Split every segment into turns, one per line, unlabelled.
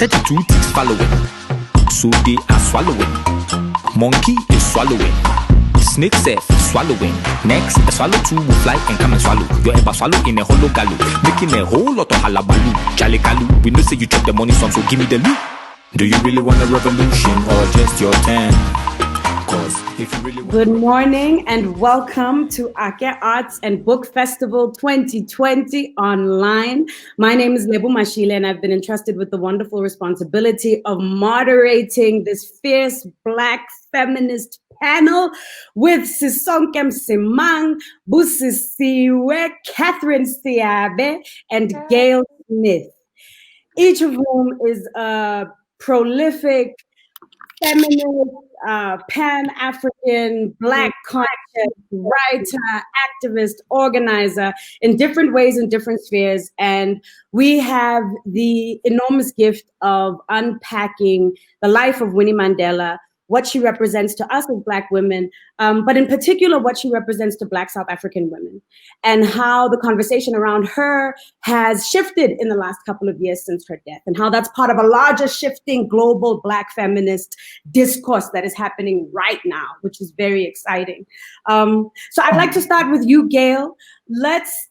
32 ticks following. So they are swallowing. Monkey is swallowing. Snake self swallowing. Next, a swallow two will fly and come and swallow. You're ever swallow in a hollow gallow, making a whole lot of halabaloo. Jale kalu, we know say you chop the money some, so give me the loot. Do you really want a revolution or just your turn?
Good morning and welcome to Ake Arts and Book Festival 2020 online. My name is Lebo Mashile and I've been entrusted with the wonderful responsibility of moderating this fierce Black feminist panel with Sisonke Msimang, Busisiwe Seabe, and Gail Smith, each of whom is a prolific feminist, Pan-African, Black conscious, writer, activist, organizer in different ways in different spheres. And we have the enormous gift of unpacking the life of Winnie Mandela, what she represents to us as Black women, but in particular, what she represents to Black South African women, and how the conversation around her has shifted in the last couple of years since her death, and how that's part of a larger shifting global Black feminist discourse that is happening right now, which is very exciting. So I'd like to start with you, Gail. Let's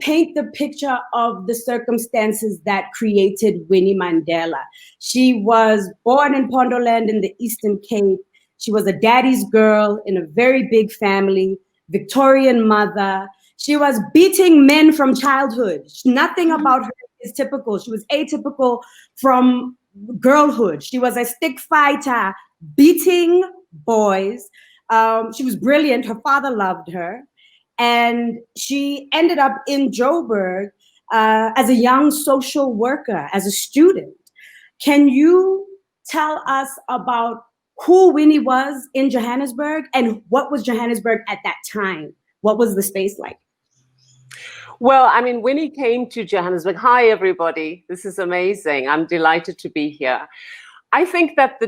paint the picture of the circumstances that created Winnie Mandela. She was born in Pondoland in the Eastern Cape. She was a daddy's girl in a very big family, Victorian mother. She was beating men from childhood. Nothing about her is typical. She was atypical from girlhood. She was a stick fighter, beating boys. She was brilliant. Her father loved her. And she ended up in Joburg as a young social worker, as a student. Can you tell us about who Winnie was in Johannesburg and what was Johannesburg at that time? What was the space like?
Well, I mean, Winnie came to Johannesburg. Hi, everybody. This is amazing. I'm delighted to be here. I think that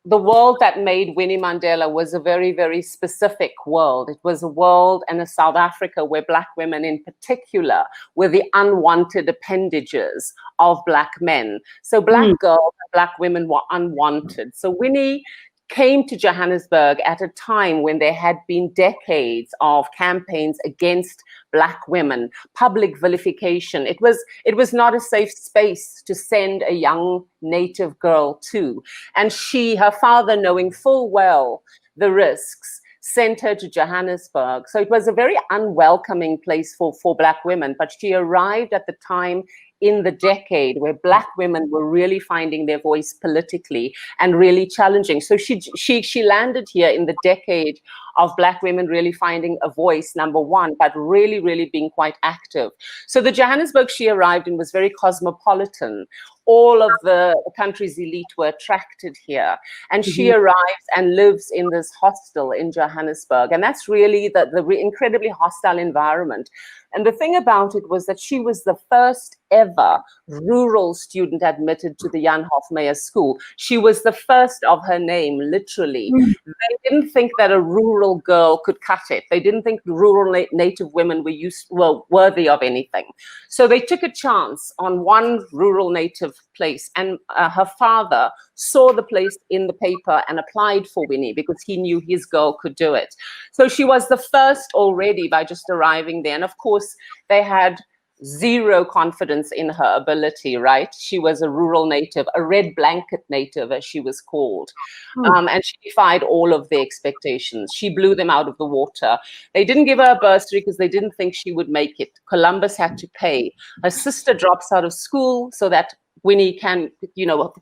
the world that made Winnie Mandela was a very, very specific world. It was a world in a South Africa where Black women in particular were the unwanted appendages of Black men. So Black girls and Black women were unwanted. So Winnie came to Johannesburg at a time when there had been decades of campaigns against Black women, public vilification. It was not a safe space to send a young native girl to. And her father, knowing full well the risks, sent her to Johannesburg. So it was a very unwelcoming place for Black women, but she arrived at the time in the decade where Black women were really finding their voice politically and really challenging. So she landed here in the decade of Black women really finding a voice, number one, but really, really being quite active. So the Johannesburg she arrived in was very cosmopolitan. All of the country's elite were attracted here. And she arrives and lives in this hostel in Johannesburg. And that's really the incredibly hostile environment. And the thing about it was that she was the first ever rural student admitted to the Jan Hofmeyr School. She was the first of her name, literally. They didn't think that a rural girl could cut it. They didn't think rural native women were worthy of anything. So they took a chance on one rural native place, and her father saw the place in the paper and applied for Winnie because he knew his girl could do it. So she was the first already by just arriving there. And of course, they had zero confidence in her ability, right? She was a rural native, a red blanket native, as she was called. And she defied all of their expectations. She blew them out of the water. They didn't give her a bursary because they didn't think she would make it. Columbus had to pay. Her sister drops out of school so that Winnie can,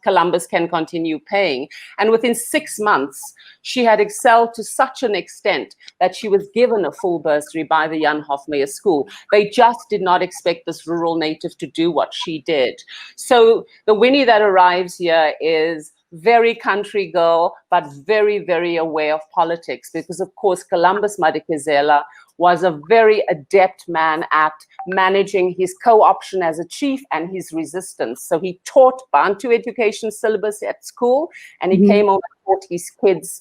Columbus can continue paying. And within 6 months, she had excelled to such an extent that she was given a full bursary by the Jan Hofmeyr School. They just did not expect this rural native to do what she did. So the Winnie that arrives here is very country girl, but very, very aware of politics, because of course, Columbus Madikizela was a very adept man at managing his co-option as a chief and his resistance. So he taught Bantu education syllabus at school, and he came on and taught his kids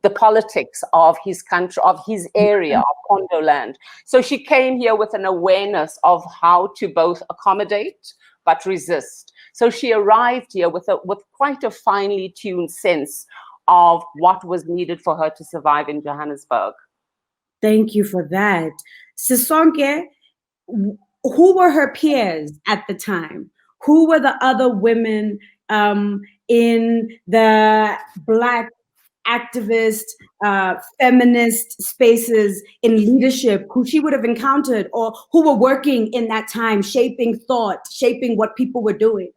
the politics of his country, of his area, of Pondoland. So she came here with an awareness of how to both accommodate but resist. So she arrived here with quite a finely tuned sense of what was needed for her to survive in Johannesburg.
Thank you for that. Sisonke, who were her peers at the time? Who were the other women in the Black activist, feminist spaces in leadership who she would have encountered, or who were working in that time, shaping thought, shaping what people were doing?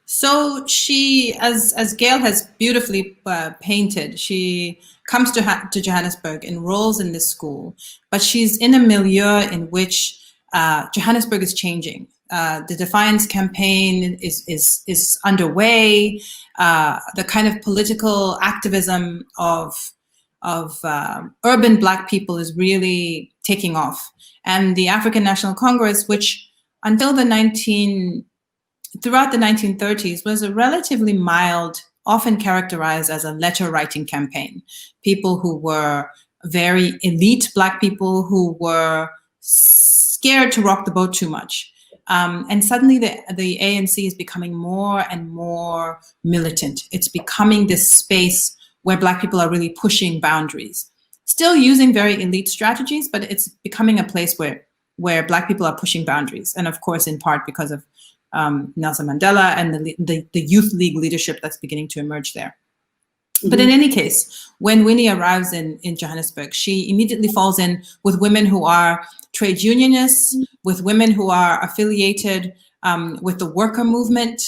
So she, as Gail has beautifully painted, she comes to Johannesburg, enrolls in this school, but she's in a milieu in which Johannesburg is changing. The Defiance campaign is underway. The kind of political activism of urban Black people is really taking off, and the African National Congress, which until throughout the 1930s was a relatively mild, often characterized as a letter-writing campaign. People who were very elite Black people who were scared to rock the boat too much. And suddenly the ANC is becoming more and more militant. It's becoming this space where Black people are really pushing boundaries. Still using very elite strategies, but it's becoming a place where Black people are pushing boundaries. And of course, in part because of Nelson Mandela and the Youth League leadership that's beginning to emerge there. Mm-hmm. But in any case, when Winnie arrives in Johannesburg, she immediately falls in with women who are trade unionists, with women who are affiliated with the worker movement.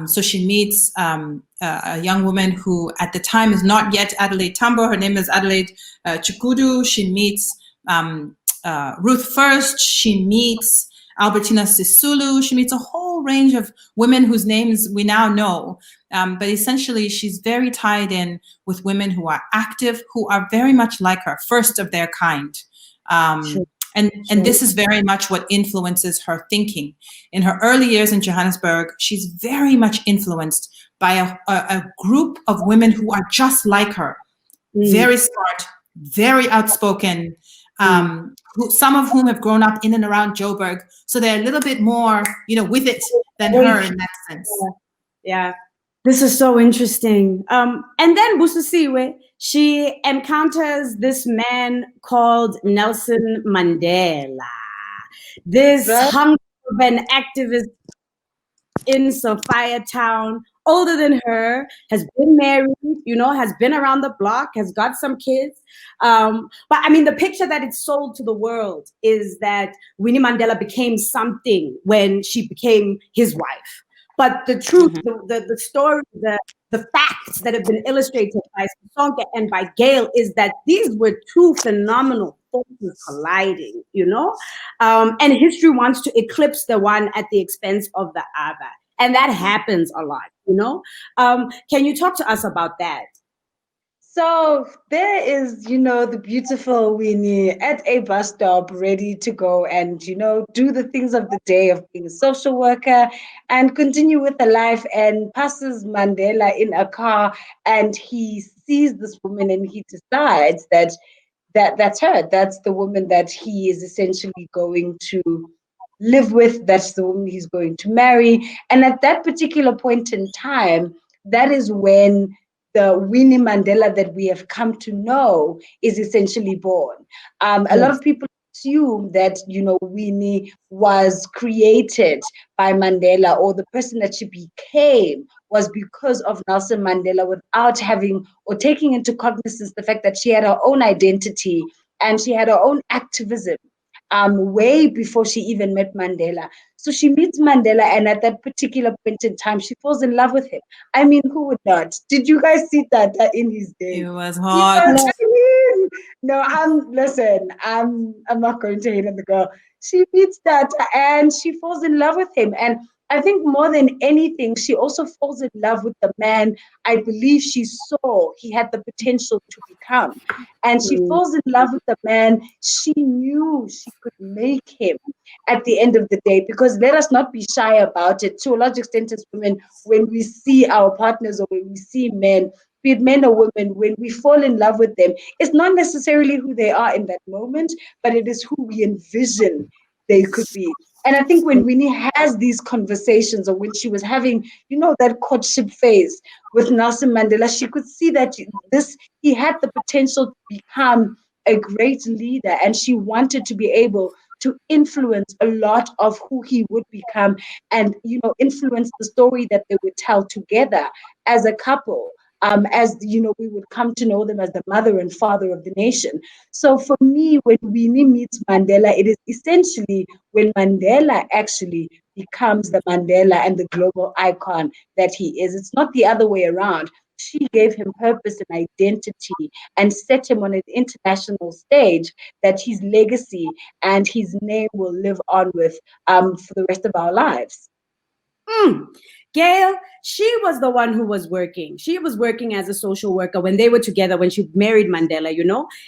So she meets a young woman who at the time is not yet Adelaide Tambo. Her name is Adelaide Chikudu. She meets Ruth First. She meets Albertina Sisulu. She meets a whole range of women whose names we now know. But essentially, she's very tied in with women who are active, who are very much like her, first of their kind. And this is very much what influences her thinking. In her early years in Johannesburg, she's very much influenced by a group of women who are just like her, very smart, very outspoken, some of whom have grown up in and around Joburg. So they're a little bit more, with it than her in that sense.
Yeah. This is so interesting. And then Busisiwe, she encounters this man called Nelson Mandela, this hunk of an activist in Sophia Town, older than her, has been married, has been around the block, has got some kids. But I mean, the picture that it's sold to the world is that Winnie Mandela became something when she became his wife. But the truth, the story, the facts that have been illustrated by Sisonke and by Gail is that these were two phenomenal forces colliding, and history wants to eclipse the one at the expense of the other. And that happens a lot, Can you talk to us about that?
So there is, the beautiful Winnie at a bus stop ready to go and, do the things of the day of being a social worker and continue with the life, and passes Mandela in a car, and he sees this woman and he decides that's her. That's the woman that he is essentially going to live with. That's the woman he's going to marry. And at that particular point in time, that is when the Winnie Mandela that we have come to know is essentially born. A lot of people assume that, Winnie was created by Mandela, or the person that she became was because of Nelson Mandela, without having or taking into cognizance the fact that she had her own identity and she had her own activism way before she even met Mandela. So she meets Mandela, and at that particular point in time, she falls in love with him. I mean, who would not? Did you guys see that in his day?
It was hot.
No, I'm not going to hate on the girl. She meets that and she falls in love with him. And I think more than anything, she also falls in love with the man I believe she saw he had the potential to become. And she falls in love with the man she knew she could make him at the end of the day. Because let us not be shy about it. To a large extent as women, when we see our partners or when we see men, be it men or women, when we fall in love with them, it's not necessarily who they are in that moment, but it is who we envision they could be. And I think when Winnie has these conversations, or when she was having, that courtship phase with Nelson Mandela, she could see that he had the potential to become a great leader, and she wanted to be able to influence a lot of who he would become, and influence the story that they would tell together as a couple. As we would come to know them as the mother and father of the nation. So for me, when Winnie meets Mandela, it is essentially when Mandela actually becomes the Mandela and the global icon that he is. It's not the other way around. She gave him purpose and identity and set him on an international stage that his legacy and his name will live on with for the rest of our lives.
Gail, she was the one who was working. She was working as a social worker when they were together, when she married Mandela,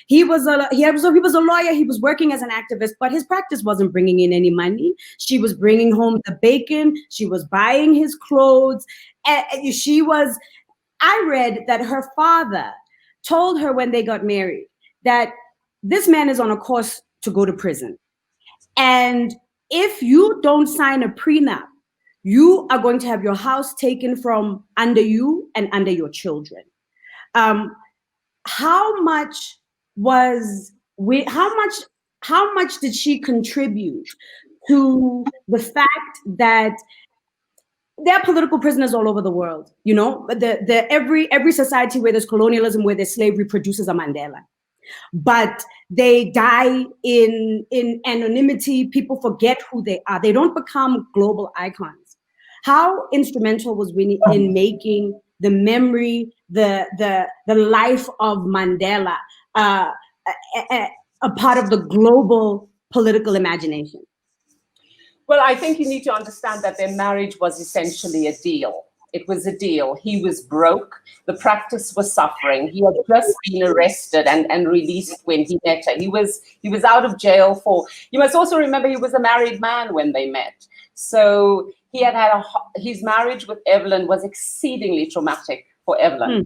He was a lawyer, he was working as an activist, but his practice wasn't bringing in any money. She was bringing home the bacon, she was buying his clothes. I read that her father told her when they got married that this man is on a course to go to prison. And if you don't sign a prenup, you are going to have your house taken from under you and under your children. How much did she contribute to the fact that there are political prisoners all over the world? Every society where there's colonialism, where there's slavery, produces a Mandela. But they die in anonymity. People forget who they are. They don't become global icons. How instrumental was Winnie in making the memory, the life of Mandela a part of the global political imagination?
Well, I think you need to understand that their marriage was essentially a deal. It was a deal. He was broke. The practice was suffering. He had just been arrested and released when he met her. He was out of jail for, you must also remember, he was a married man when they met. So he had his marriage with Evelyn was exceedingly traumatic for Evelyn.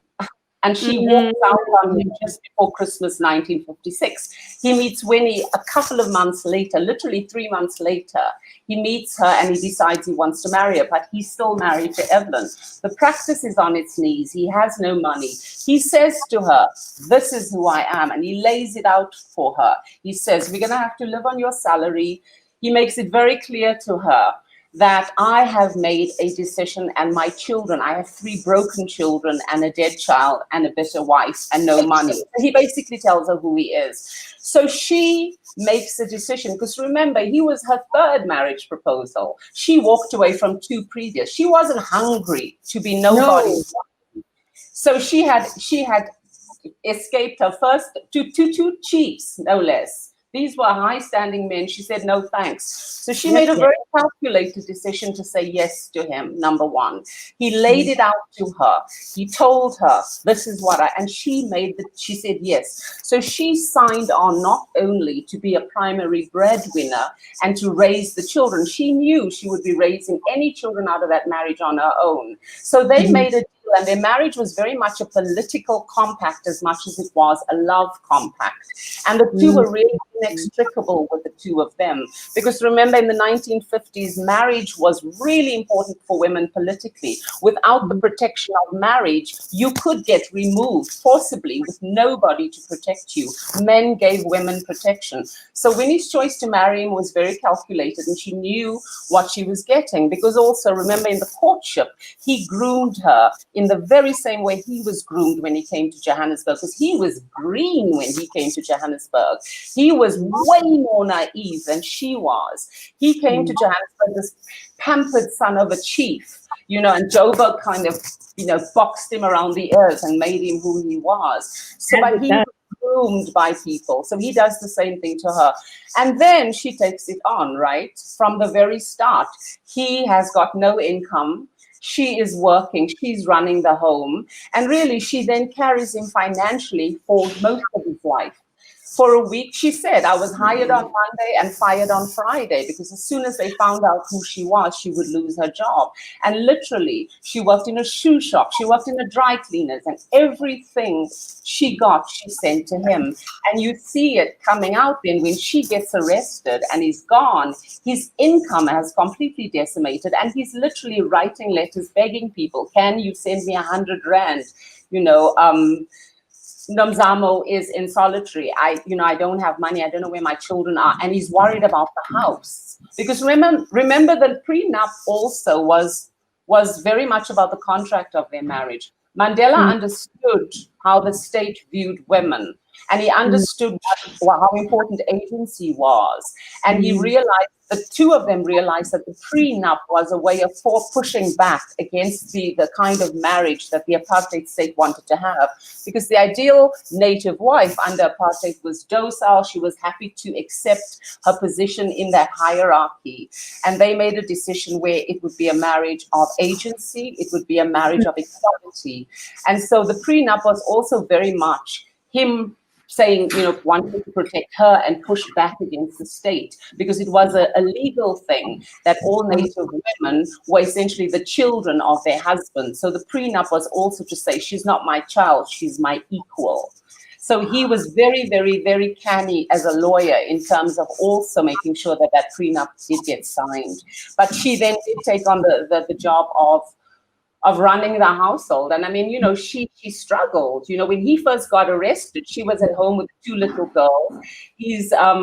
And she walked out on him just before Christmas 1956. He meets Winnie a couple of months later, literally 3 months later. He meets her and he decides he wants to marry her, but he's still married to Evelyn. The practice is on its knees. He has no money. He says to her, this is who I am. And he lays it out for her. He says, we're going to have to live on your salary. He makes it very clear to her that I have made a decision, and my children, I have 3 broken children and a dead child and a bitter wife and no money. He basically tells her who he is. So she makes a decision, because remember, he was her 3rd marriage proposal. She walked away from 2 previous. She wasn't hungry to be nobody. No. So she had escaped her first two chiefs, no less. These were high-standing men. She said, no, thanks. So she made a very calculated decision to say yes to him, number one. He laid it out to her. He told her, this is what and she said yes. So she signed on not only to be a primary breadwinner and to raise the children. She knew she would be raising any children out of that marriage on her own. So they made a deal, and their marriage was very much a political compact as much as it was a love compact. And the two were really inextricable with the two of them, because remember, in the 1950s, marriage was really important for women politically. Without the protection of marriage, you could get removed forcibly with nobody to protect you. Men gave women protection. So Winnie's choice to marry him was very calculated, and she knew what she was getting, because also, remember, in the courtship, he groomed her in the very same way he was groomed when he came to Johannesburg, because he was green when he came to Johannesburg. He was way more naive than she was. He came to Johannesburg, this pampered son of a chief, and Joburg kind of, boxed him around the ears and made him who he was. So, but he was groomed by people. So he does the same thing to her. And then she takes it on, right? From the very start. He has got no income. She is working, she's running the home. And really, she then carries him financially for most of his life. for a week. She said, I was hired on Monday and fired on Friday, because as soon as they found out who she was, she would lose her job. And literally, she worked in a shoe shop, she worked in a dry cleaners, and everything she got, she sent to him. And you see it coming out then when she gets arrested and he's gone. His income has completely decimated, and he's literally writing letters begging people, can you send me 100 Rand? You know, Nomzamo is in solitary. I don't have money. I don't know where my children are. And he's worried about the house. Because remember the prenup also was very much about the contract of their marriage. Mandela understood how the state viewed women. And he understood how important agency was. And he realized, the two of them realized, that the prenup was a way of pushing back against the kind of marriage that the apartheid state wanted to have. Because the ideal native wife under apartheid was docile. She was happy to accept her position in that hierarchy. And they made a decision where it would be a marriage of agency. It would be a marriage of equality. And so the prenup was also very much him saying, wanting to protect her and push back against the state, because it was a legal thing that all Native women were essentially the children of their husbands. So the prenup was also to say, she's not my child, she's my equal. So he was very, very, very canny as a lawyer in terms of also making sure that that prenup did get signed. But she then did take on the job of running the household. And I mean, she struggled. When he first got arrested, she was at home with 2 little girls.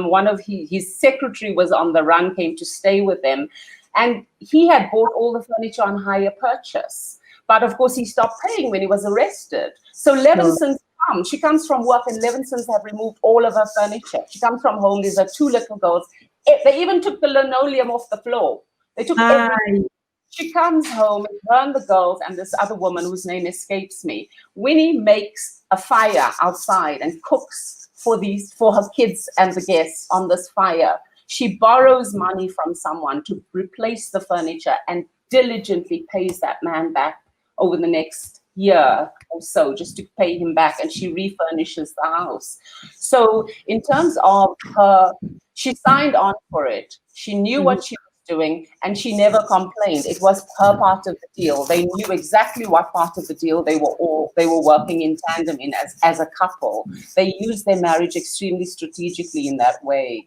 One of his secretary was on the run, came to stay with them. And he had bought all the furniture on hire purchase. But of course, he stopped paying when he was arrested. So Levinson's come. She comes from work, and Levinson's have removed all of her furniture. She comes from home. There's her 2 little girls. They even took the linoleum off the floor. They took everything. She comes home, her and the girls and this other woman whose name escapes me. Winnie makes a fire outside and cooks for her kids and the guests on this fire. She borrows money from someone to replace the furniture and diligently pays that man back over the next year or so, just to pay him back, and she refurnishes the house. So in terms of her, she signed on for it. She knew what she doing, and she never complained. It was her part of the deal. They knew exactly what part of the deal they were working in tandem in as a couple. They used their marriage extremely strategically in that way.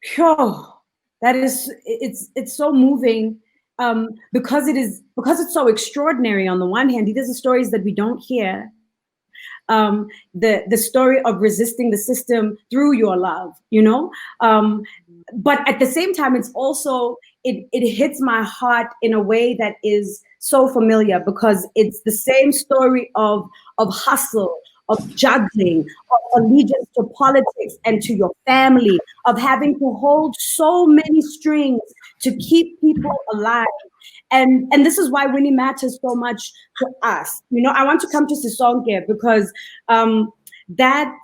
Sure, it's so moving, because it's so extraordinary. On the one hand, these are stories that we don't hear. The story of resisting the system through your love, but at the same time, it's also, it hits my heart in a way that is so familiar, because it's the same story of hustle, of juggling, of allegiance to politics and to your family, of having to hold so many strings to keep people alive. And this is why Winnie matters so much to us. I want to come to Sisonke, because that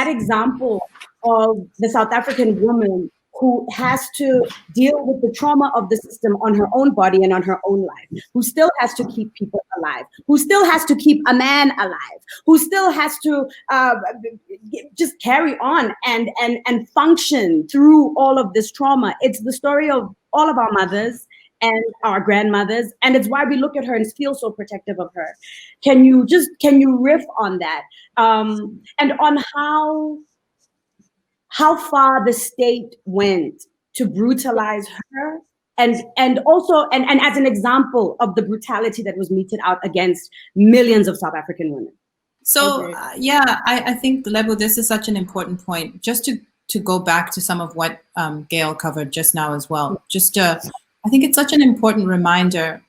example of the South African woman who has to deal with the trauma of the system on her own body and on her own life, who still has to keep people alive, who still has to keep a man alive, who still has to just carry on and function through all of this trauma. It's the story of all of our mothers and our grandmothers, and it's why we look at her and feel so protective of her. Can you riff on that, and on how far the state went to brutalize her, and also as an example of the brutality that was meted out against millions of South African women?
So I think, Lebo, this is such an important point. Just to go back to some of what Gail covered just now as well. I think it's such an important reminder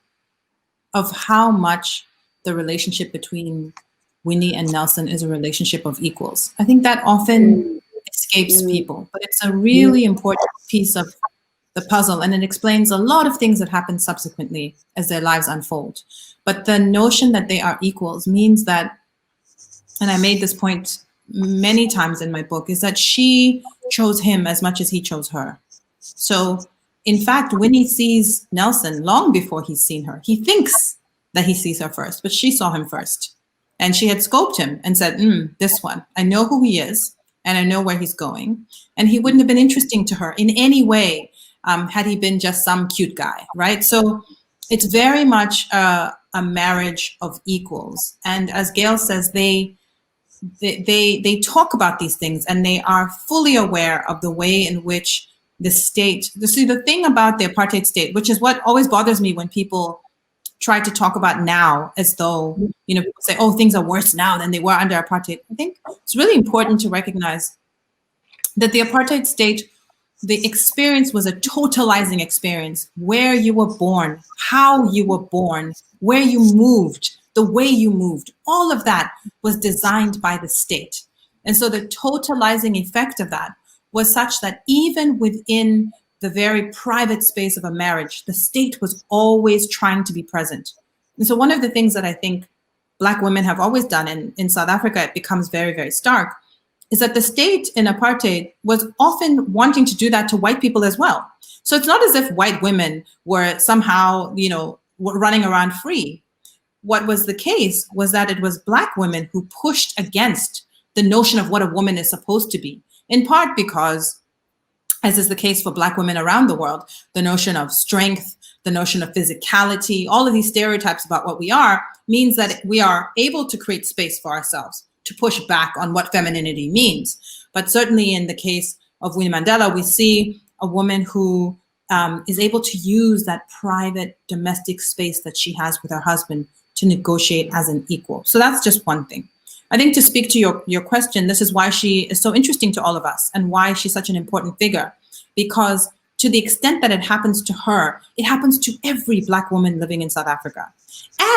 of how much the relationship between Winnie and Nelson is a relationship of equals. I think that often escapes people, but it's a really important piece of the puzzle, and it explains a lot of things that happen subsequently as their lives unfold. But the notion that they are equals means that, and I made this point many times in my book, is that she chose him as much as he chose her. So in fact, Winnie sees Nelson long before he's seen her. He thinks that he sees her first, but she saw him first. And she had scoped him and said, this one, I know who he is and I know where he's going. And he wouldn't have been interesting to her in any way had he been just some cute guy, right? So it's very much a marriage of equals. And as Gail says, they talk about these things and they are fully aware of the way in which the state, the thing about the apartheid state, which is what always bothers me when people try to talk about now as though, people say, oh, things are worse now than they were under apartheid. I think it's really important to recognize that the apartheid state, the experience was a totalizing experience. Where you were born, how you were born, where you moved, the way you moved, all of that was designed by the state. And so the totalizing effect of that was such that even within the very private space of a marriage, the state was always trying to be present. And so one of the things that I think Black women have always done, and in South Africa it becomes very, very stark, is that the state in apartheid was often wanting to do that to white people as well. So it's not as if white women were somehow, were running around free. What was the case was that it was Black women who pushed against the notion of what a woman is supposed to be, in part because, as is the case for Black women around the world, the notion of strength, the notion of physicality, all of these stereotypes about what we are means that we are able to create space for ourselves to push back on what femininity means. But certainly in the case of Winnie Mandela, we see a woman who is able to use that private domestic space that she has with her husband to negotiate as an equal. So that's just one thing. I think to speak to your question, this is why she is so interesting to all of us and why she's such an important figure, because to the extent that it happens to her, it happens to every Black woman living in South Africa.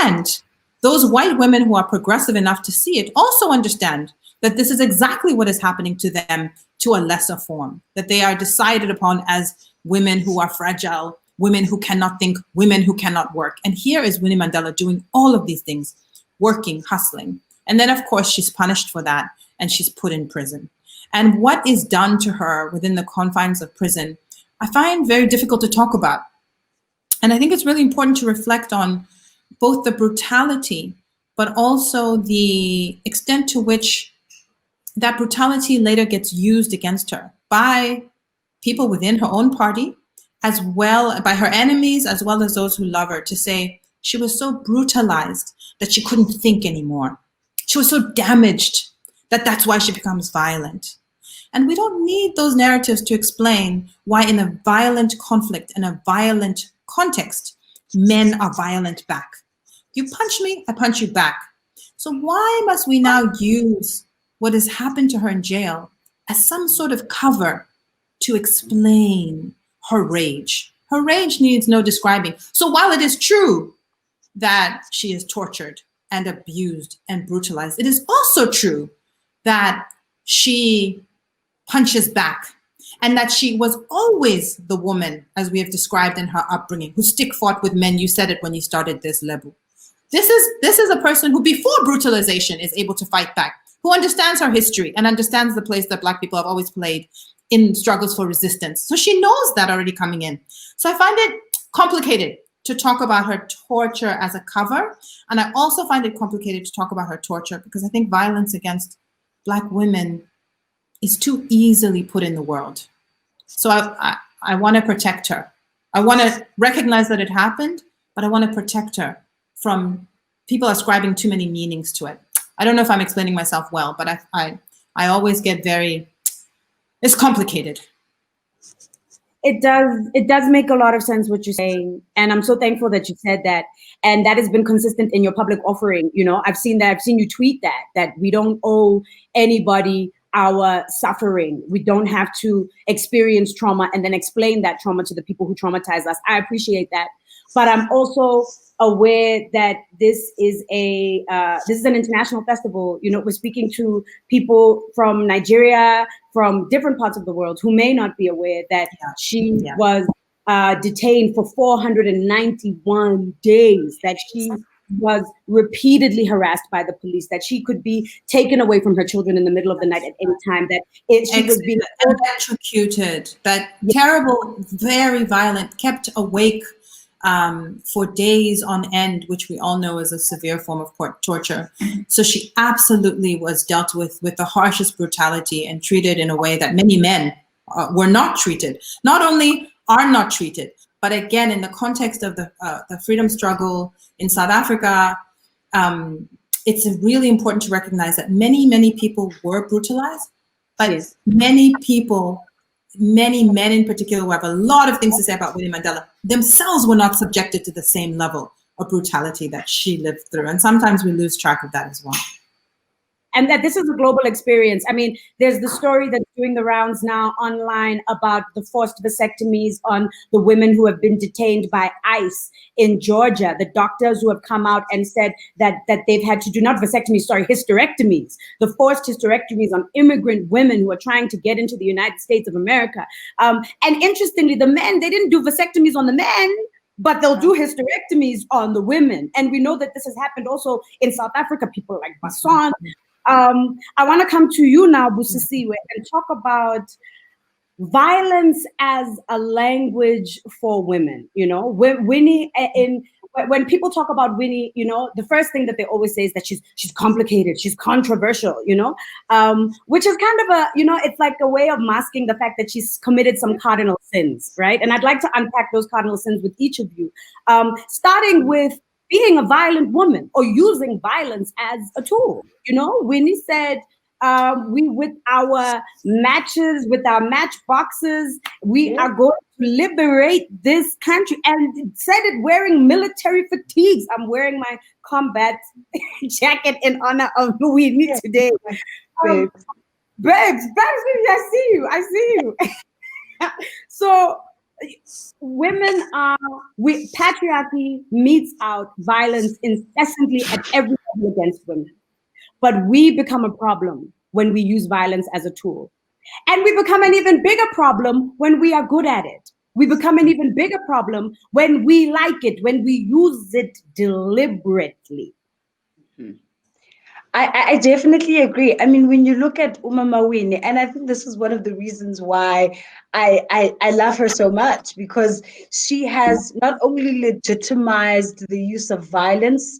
And those white women who are progressive enough to see it also understand that this is exactly what is happening to them to a lesser form, that they are decided upon as women who are fragile, women who cannot think, women who cannot work. And here is Winnie Mandela doing all of these things, working, hustling. And then, of course, she's punished for that and she's put in prison. And what is done to her within the confines of prison, I find very difficult to talk about. And I think it's really important to reflect on both the brutality, but also the extent to which that brutality later gets used against her by people within her own party, as well by her enemies, as well as those who love her, to say she was so brutalized that she couldn't think anymore. She was so damaged that that's why she becomes violent. And we don't need those narratives to explain why in a violent conflict, in a violent context, men are violent back. You punch me, I punch you back. So why must we now use what has happened to her in jail as some sort of cover to explain her rage? Her rage needs no describing. So while it is true that she is tortured and abused and brutalized, it is also true that she punches back and that she was always the woman, as we have described in her upbringing, who stick fought with men. You said it when you started this, Lebo. This is a person who before brutalization is able to fight back, who understands her history and understands the place that Black people have always played in struggles for resistance. So she knows that already coming in. So I find it complicated to talk about her torture as a cover. And I also find it complicated to talk about her torture because I think violence against Black women is too easily put in the world. So I want to protect her. I want to recognize that it happened, but I want to protect her from people ascribing too many meanings to it. I don't know if I'm explaining myself well, but I always get it's complicated.
It does make a lot of sense what you're saying. And I'm so thankful that you said that. And that has been consistent in your public offering. I've seen you tweet that we don't owe anybody our suffering. We don't have to experience trauma and then explain that trauma to the people who traumatize us. I appreciate that. But I'm also aware that this is an international festival. We're speaking to people from Nigeria, from different parts of the world who may not be aware that she was detained for 491 days, that she was repeatedly harassed by the police, that she could be taken away from her children in the middle of the night at any time, that she was being
electrocuted, that terrible, very violent, kept awake for days on end, which we all know is a severe form of torture. So she absolutely was dealt with the harshest brutality and treated in a way that many men were not treated. Not only are not treated, but again, in the context of the freedom struggle in South Africa, it's really important to recognize that many people were brutalized, but
Yes.
many people, many men in particular, who have a lot of things to say about Winnie Mandela, themselves were not subjected to the same level of brutality that she lived through. And sometimes we lose track of that as well.
And that this is a global experience. I mean, there's the story that's doing the rounds now online about the forced vasectomies on the women who have been detained by ICE in Georgia. The doctors who have come out and said that they've had to do, not vasectomies, sorry, hysterectomies, the forced hysterectomies on immigrant women who are trying to get into the United States of America. And interestingly, the men, they didn't do vasectomies on the men, but they'll do hysterectomies on the women. And we know that this has happened also in South Africa, people like Basson. I want to come to you now, Busisiwe, and talk about violence as a language for women. You know, Winnie, when people talk about Winnie, you know, the first thing that they always say is that she's complicated, she's controversial, you know, which is kind of a, you know, it's like a way of masking the fact that she's committed some cardinal sins, right? And I'd like to unpack those cardinal sins with each of you, starting with being a violent woman or using violence as a tool. You know, Winnie said, we, with our matches, with our matchboxes, we are going to liberate this country, and said it wearing military fatigues. I'm wearing my combat jacket in honor of Winnie today. Babes, I see you. So women patriarchy meets out violence incessantly at every level against women. But we become a problem when we use violence as a tool. And we become an even bigger problem when we are good at it. We become an even bigger problem when we like it, when we use it deliberately.
I definitely agree. I mean, when you look at Umama Winnie, and I think this is one of the reasons why I love her so much, because she has not only legitimized the use of violence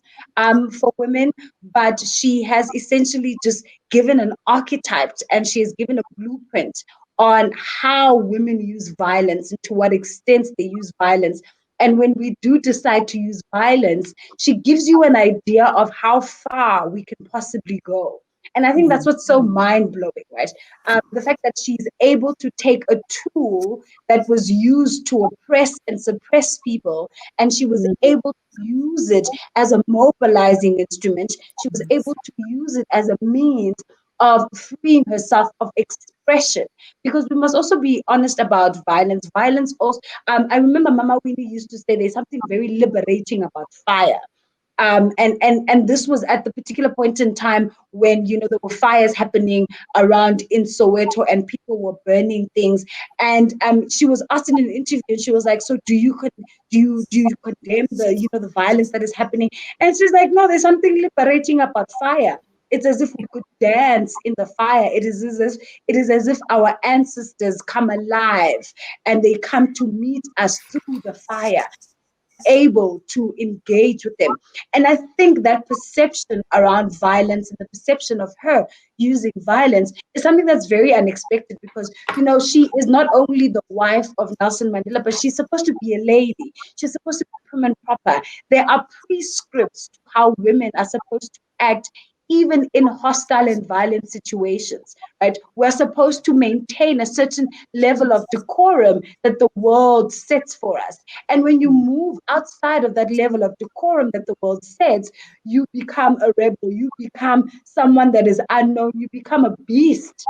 for women, but she has essentially just given an archetype, and she has given a blueprint on how women use violence and to what extent they use violence. And when we do decide to use violence, she gives you an idea of how far we can possibly go. And I think that's what's so mind-blowing, right? The fact that she's able to take a tool that was used to oppress and suppress people, and she was able to use it as a mobilizing instrument. She was able to use it as a means of freeing herself of expression, because we must also be honest about violence. Violence also, I remember Mama Winnie used to say there's something very liberating about fire. And this was at the particular point in time when, you know, there were fires happening around in Soweto and people were burning things. And she was asked in an interview, and she was like, so do you condemn the, you know, the violence that is happening? And she's like, no, there's something liberating about fire. It's as if we could dance in the fire. It is as if our ancestors come alive and they come to meet us through the fire, able to engage with them. And I think that perception around violence and the perception of her using violence is something that's very unexpected, because, you know, she is not only the wife of Nelson Mandela, but she's supposed to be a lady. She's supposed to be prim and proper. There are prescripts to how women are supposed to act, even in hostile and violent situations, right? We're supposed to maintain a certain level of decorum that the world sets for us. And when you move outside of that level of decorum that the world sets, you become a rebel, you become someone that is unknown, you become a beast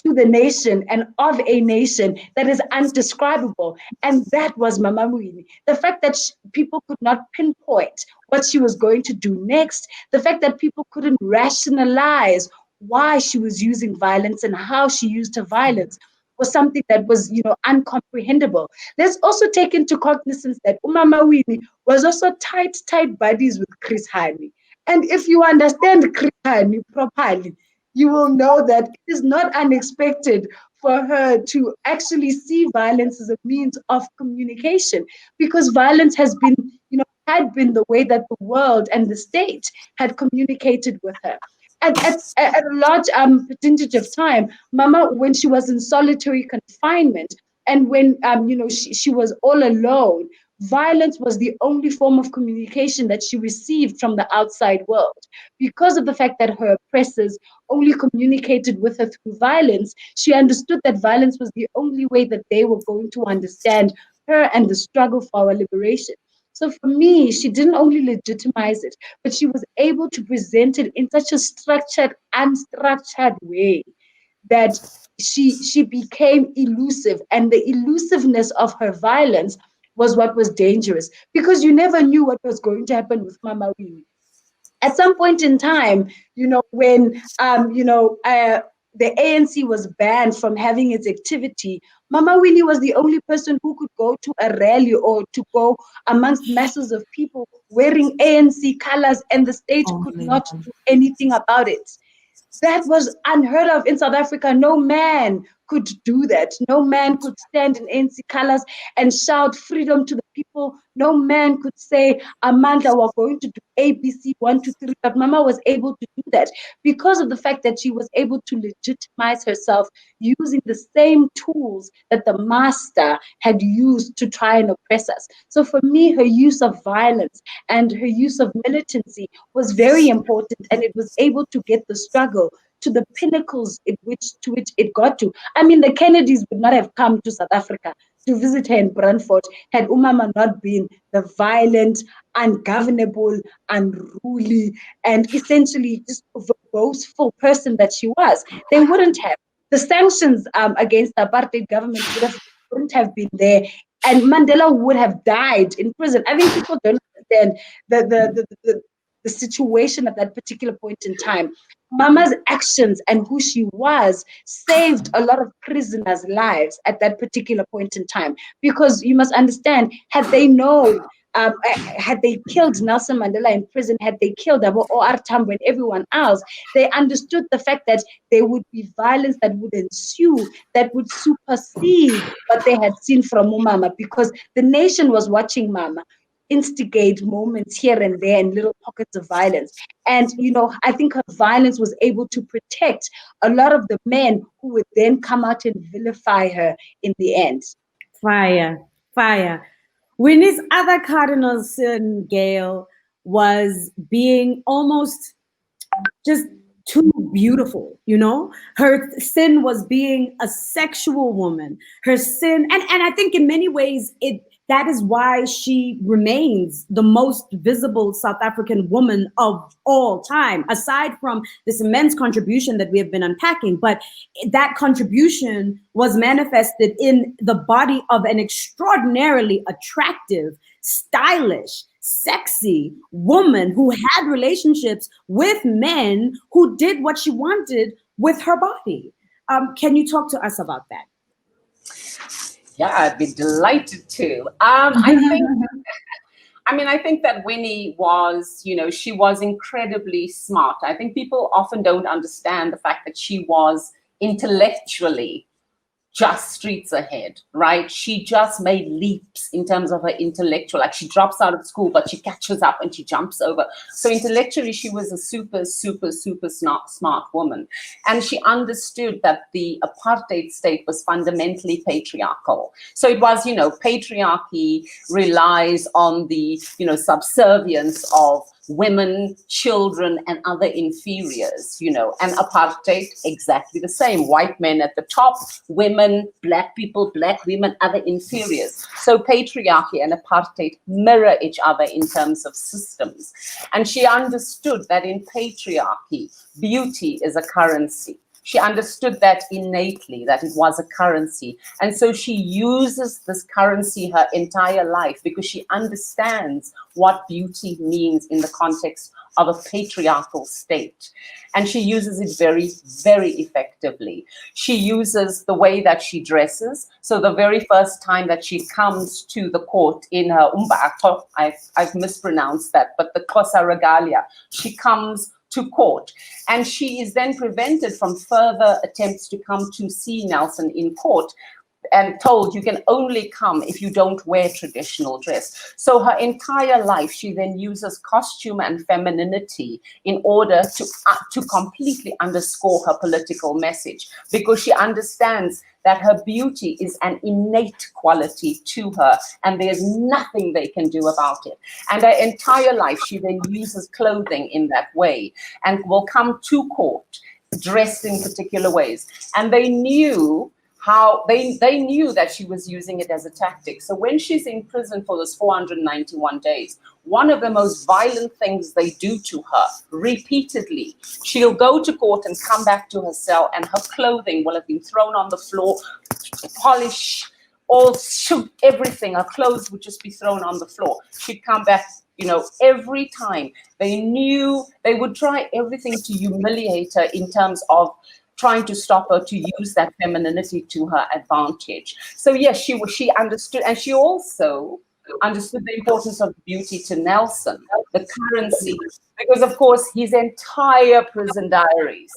to the nation and of a nation that is undescribable. And that was Mama Winnie. The fact that people could not pinpoint what she was going to do next, the fact that people couldn't rationalize why she was using violence and how she used her violence, was something that was, you know, uncomprehendable. Let's also take into cognizance that Umama Winnie was also tight buddies with Chris Hani. And if you understand Chris Hani properly, you will know that it is not unexpected for her to actually see violence as a means of communication, because violence has been, had been the way that the world and the state had communicated with her. At a large percentage of time, Mama, when she was in solitary confinement, and when she was all alone, violence was the only form of communication that she received from the outside world. Because of the fact that her oppressors only communicated with her through violence, she understood that violence was the only way that they were going to understand her and the struggle for our liberation. So for me, she didn't only legitimize it, but she was able to present it in such a structured, unstructured way that she became elusive, and the elusiveness of her violence was what was dangerous, because you never knew what was going to happen with Mama Winnie. At some point in time, when the ANC was banned from having its activity, Mama Winnie was the only person who could go to a rally or to go amongst masses of people wearing ANC colors, and the state could not do anything about it. That was unheard of in South Africa. No man could do that. No man could stand in ANC colors and shout freedom to the people. No man could say, Amanda, we're going to do ABC 1, 2, 3. But Mama was able to do that because of the fact that she was able to legitimize herself using the same tools that the master had used to try and oppress us. So for me, her use of violence and her use of militancy was very important, and it was able to get the struggle to the pinnacles to which it got to. I mean, the Kennedys would not have come to South Africa to visit her in Brandfort had Umama not been the violent, ungovernable, unruly, and essentially just boastful person that she was. They wouldn't have. The sanctions against the apartheid government wouldn't have been there, and Mandela would have died in prison. I think people don't understand the situation at that particular point in time. Mama's actions and who she was saved a lot of prisoners' lives at that particular point in time. Because you must understand, had they known, had they killed Nelson Mandela in prison, had they killed O.R. Tambo and everyone else, they understood the fact that there would be violence that would ensue, that would supersede what they had seen from Umama, because the nation was watching Mama instigate moments here and there and little pockets of violence. And, I think her violence was able to protect a lot of the men who would then come out and vilify her in the end.
Fire. Winnie's other cardinal sin, Gail, was being almost just too beautiful, Her sin was being a sexual woman. Her sin, and I think in many ways that is why she remains the most visible South African woman of all time, aside from this immense contribution that we have been unpacking. But that contribution was manifested in the body of an extraordinarily attractive, stylish, sexy woman who had relationships with men who did what she wanted with her body. Can you talk to us about that?
Yeah, I'd be delighted to. I think that Winnie was, she was incredibly smart. I think people often don't understand the fact that she was intellectually just streets ahead, right? She just made leaps in terms of her intellectual, like she drops out of school, but she catches up and she jumps over. So intellectually, she was a super, super, super smart woman. And she understood that the apartheid state was fundamentally patriarchal. So it was, patriarchy relies on the, subservience of women, children, and other inferiors, and apartheid, exactly the same. White men at the top, women, black people, black women, other inferiors. So patriarchy and apartheid mirror each other in terms of systems. And she understood that in patriarchy, beauty is a currency. She understood that innately, that it was a currency. And so she uses this currency her entire life because she understands what beauty means in the context of a patriarchal state. And she uses it very, very effectively. She uses the way that she dresses. So the very first time that she comes to the court in her umbato, I've mispronounced that, but the Xhosa regalia, she comes to court. And she is then prevented from further attempts to come to see Nelson in court, and told you can only come if you don't wear traditional dress. So her entire life, she then uses costume and femininity in order to completely underscore her political message, because she understands that her beauty is an innate quality to her, and there's nothing they can do about it. And her entire life, she then uses clothing in that way, and will come to court dressed in particular ways. And they knew how they knew that she was using it as a tactic. So when she's in prison for those 491 days, one of the most violent things they do to her repeatedly, she'll go to court and come back to her cell, and her clothing will have been thrown on the floor, polish, all shoot, everything. Her clothes would just be thrown on the floor. She'd come back, you know, every time. They knew they would try everything to humiliate her in terms of trying to stop her to use that femininity to her advantage. So yes, she understood, and she also understood the importance of beauty to Nelson, the currency, because of course his entire prison diaries,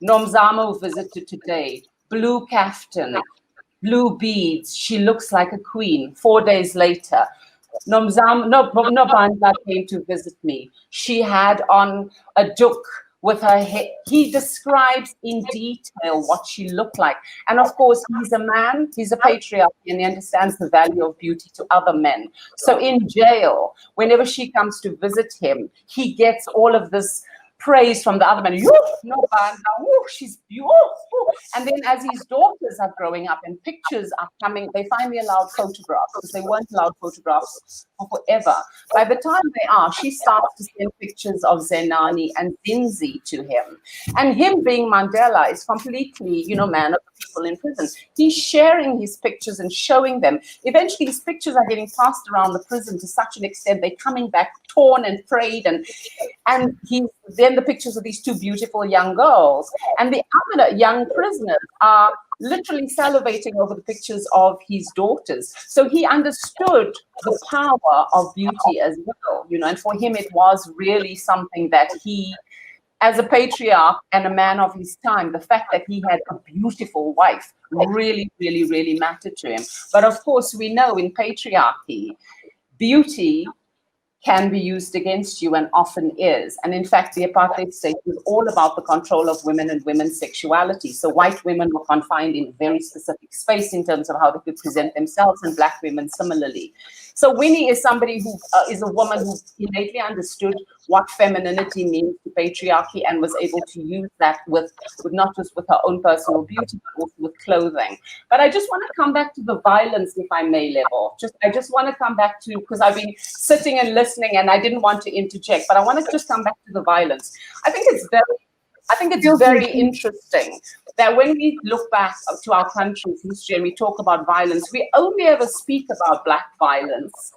Nomzamo visited today, blue kaftan, blue beads, she looks like a queen. 4 days later, Nobanda came to visit me. She had on a juk with her head. He describes in detail what she looked like. And of course, he's a man, he's a patriarch, and he understands the value of beauty to other men. So in jail, whenever she comes to visit him, he gets all of this praise from the other men. She's beautiful. And then as his daughters are growing up and pictures are coming, they finally allowed photographs, because they weren't allowed photographs for forever. By the time they are, she starts to send pictures of Zenani and Zinzi to him. And him being Mandela is completely, you know, man of the people in prison. He's sharing his pictures and showing them. Eventually, his pictures are getting passed around the prison to such an extent they're coming back torn and frayed, and he's then the pictures of these two beautiful young girls, and the other young prisoners are literally salivating over the pictures of his daughters. So he understood the power of beauty as well, you know, and for him it was really something that he, as a patriarch and a man of his time, the fact that he had a beautiful wife really, really, really mattered to him. But of course, we know in patriarchy, beauty can be used against you, and often is. And in fact, the apartheid state was all about the control of women and women's sexuality. So white women were confined in very specific space in terms of how they could present themselves, and black women similarly. So Winnie is somebody who is a woman who innately understood what femininity means to patriarchy, and was able to use that with not just with her own personal beauty, but also with clothing. But I just want to come back to the violence, if I may, Lebo. I just want to come back to, because I've been sitting and listening and I didn't want to interject, but I want to just come back to the violence. I think it's very interesting that when we look back to our country's history and we talk about violence, we only ever speak about black violence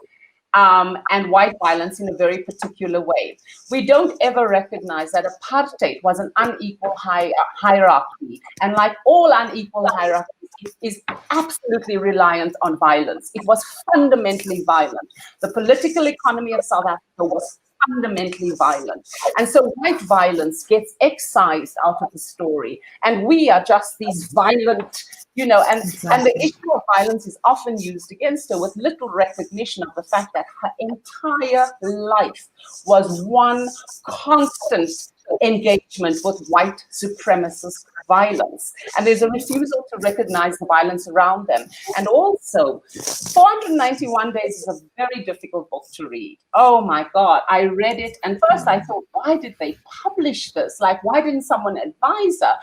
and white violence in a very particular way. We don't ever recognize that apartheid was an unequal hierarchy, and like all unequal hierarchies, it is absolutely reliant on violence. It was fundamentally violent. The political economy of South Africa was fundamentally violent. And so white violence gets excised out of the story. And we are just these violent, you know, and the issue of violence is often used against her with little recognition of the fact that her entire life was one constant engagement with white supremacist violence. And there's a refusal to recognize the violence around them. And also, 491 Days is a very difficult book to read. Oh my God, I read it. And first I thought, why did they publish this? Like, why didn't someone advise her?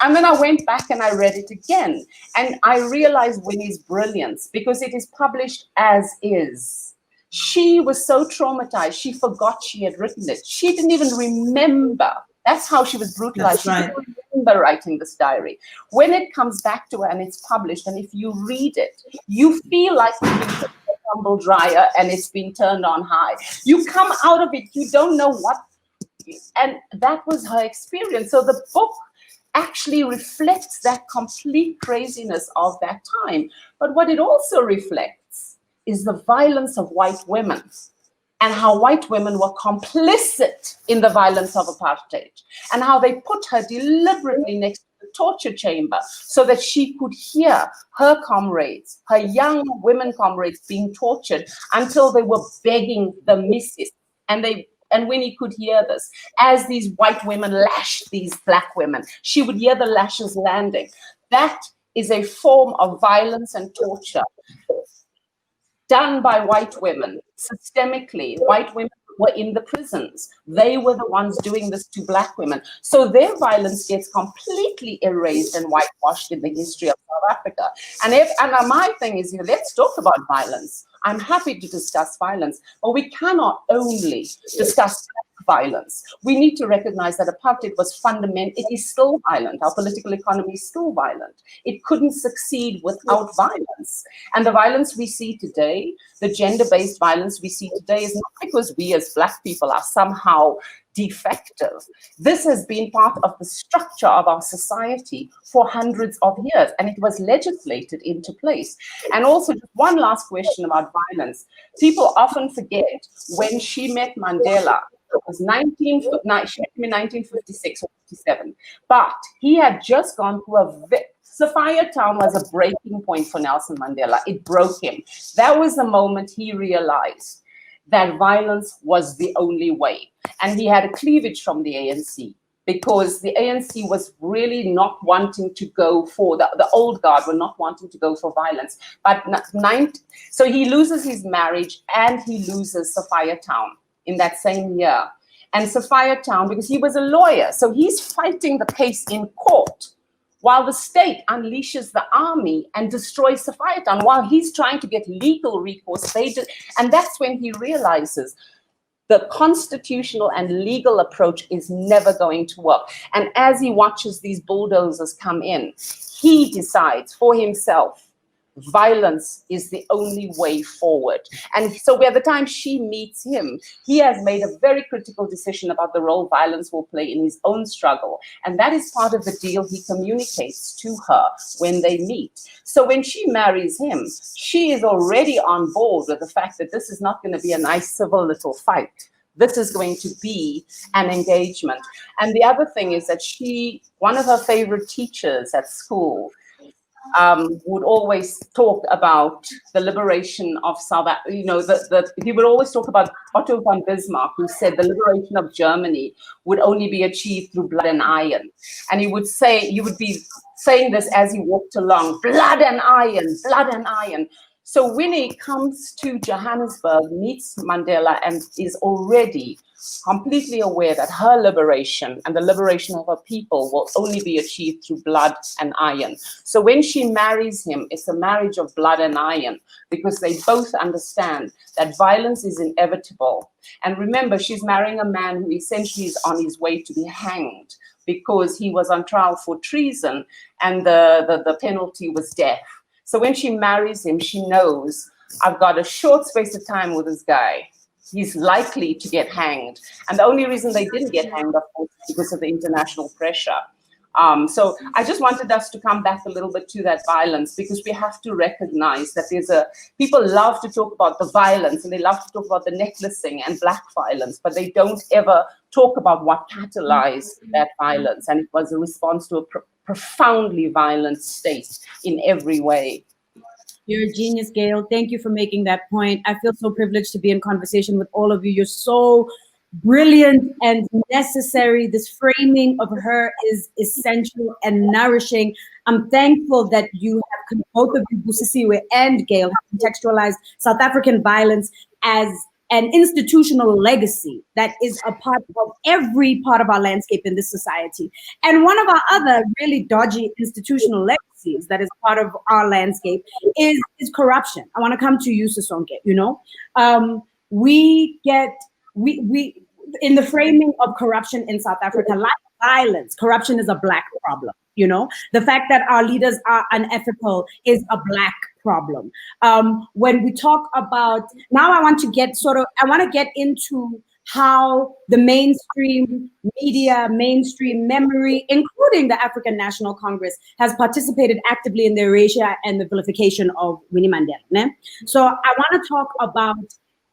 And then I went back and I read it again. And I realized Winnie's brilliance, because it is published as is. She was so traumatized, she forgot she had written it. She didn't even remember. That's how she was brutalized. She didn't remember writing this diary. When it comes back to her and it's published, and if you read it, you feel like you've been put in a tumble dryer and it's been turned on high. You come out of it, you don't know what, and that was her experience. So the book actually reflects that complete craziness of that time. But what it also reflects is the violence of white women and how white women were complicit in the violence of apartheid, and how they put her deliberately next to the torture chamber so that she could hear her comrades, her young women comrades, being tortured until they were begging the missus. And Winnie could hear this as these white women lashed these black women. She would hear the lashes landing. That is a form of violence and torture done by white women systemically. White women were in the prisons. They were the ones doing this to black women. So their violence gets completely erased and whitewashed in the history of South Africa. And my thing is, let's talk about violence. I'm happy to discuss violence, but we cannot only discuss violence. We need to recognize that apartheid was fundamental. It is still violent. Our political economy is still violent. It couldn't succeed without violence. And the violence we see today, the gender-based violence we see today, is not because we as black people are somehow defective. This has been part of the structure of our society for hundreds of years, and it was legislated into place. And also, just one last question about violence. People often forget when she met Mandela. It was 1956 or 57, but he had just gone through Sophia Town was a breaking point for Nelson Mandela. It broke him. That was the moment he realized that violence was the only way. And he had a cleavage from the ANC because the ANC was really not wanting to go for, the old guard were not wanting to go for violence. But so he loses his marriage and he loses Sophia Town in that same year. And Sophia Town, because he was a lawyer, so he's fighting the case in court while the state unleashes the army and destroys Sophia Town. While he's trying to get legal recourse, and that's when he realizes the constitutional and legal approach is never going to work. And as he watches these bulldozers come in, he decides for himself, violence is the only way forward. And so by the time she meets him, he has made a very critical decision about the role violence will play in his own struggle. And that is part of the deal he communicates to her when they meet. So when she marries him, she is already on board with the fact that this is not going to be a nice civil little fight. This is going to be an engagement. And the other thing is that one of her favorite teachers at school, would always talk about the liberation of South Africa. He would always talk about Otto von Bismarck, who said the liberation of Germany would only be achieved through blood and iron. And he would be saying this as he walked along, blood and iron, blood and iron. So Winnie comes to Johannesburg, meets Mandela, and is already completely aware that her liberation and the liberation of her people will only be achieved through blood and iron. So when she marries him, it's a marriage of blood and iron because they both understand that violence is inevitable. And remember, she's marrying a man who essentially is on his way to be hanged because he was on trial for treason and the penalty was death. So when she marries him, she knows, I've got a short space of time with this guy. He's likely to get hanged. And the only reason they didn't get hanged, of course, is because of the international pressure. So I just wanted us to come back a little bit to that violence because we have to recognize that people love to talk about the violence and they love to talk about the necklacing and black violence, but they don't ever talk about what catalyzed that violence. And it was a response to a profoundly violent state in every way.
You're a genius, Gail. Thank you for making that point. I feel so privileged to be in conversation with all of you. You're so brilliant and necessary. This framing of her is essential and nourishing. I'm thankful that both of you, Busisiwe and Gail, have contextualized South African violence as an institutional legacy that is a part of every part of our landscape in this society. And one of our other really dodgy institutional legacies that is part of our landscape is corruption. I want to come to you, Sisonke. We in the framing of corruption in South Africa, like violence, corruption is a black problem. The fact that our leaders are unethical is a black problem. When we talk about, now I want to get into how the mainstream media, mainstream memory, including the African National Congress, has participated actively in the erasure and the vilification of Winnie Mandela. So I want to talk about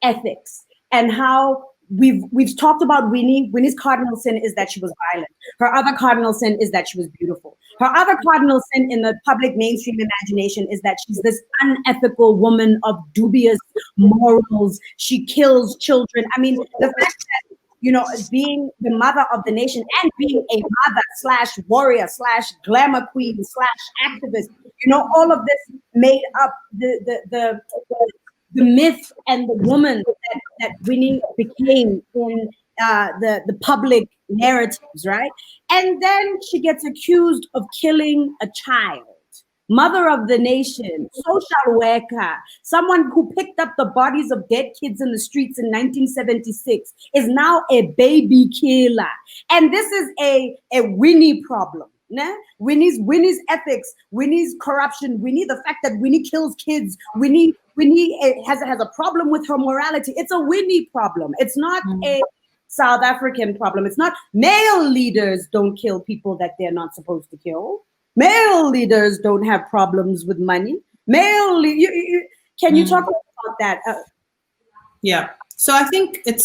ethics. and how we've talked about Winnie. Winnie's cardinal sin is that she was violent. Her other cardinal sin is that she was beautiful. Her other cardinal sin in the public mainstream imagination is that she's this unethical woman of dubious morals. She kills children. I mean, the fact that, you know, being the mother of the nation and being a mother slash warrior slash glamour queen slash activist, you know, all of this made up the myth and the woman that Winnie became in the public narratives, right? And then she gets accused of killing a child. Mother of the nation, social worker, someone who picked up the bodies of dead kids in the streets in 1976, is now a baby killer. And this is a Winnie problem. Né? Winnie's ethics, Winnie's corruption, Winnie, the fact that Winnie kills kids, Winnie has a problem with her morality. It's a Winnie problem. It's not a South African problem. It's not male leaders don't kill people that they're not supposed to kill. Male leaders don't have problems with money. Can you talk about that?
Yeah. So I think it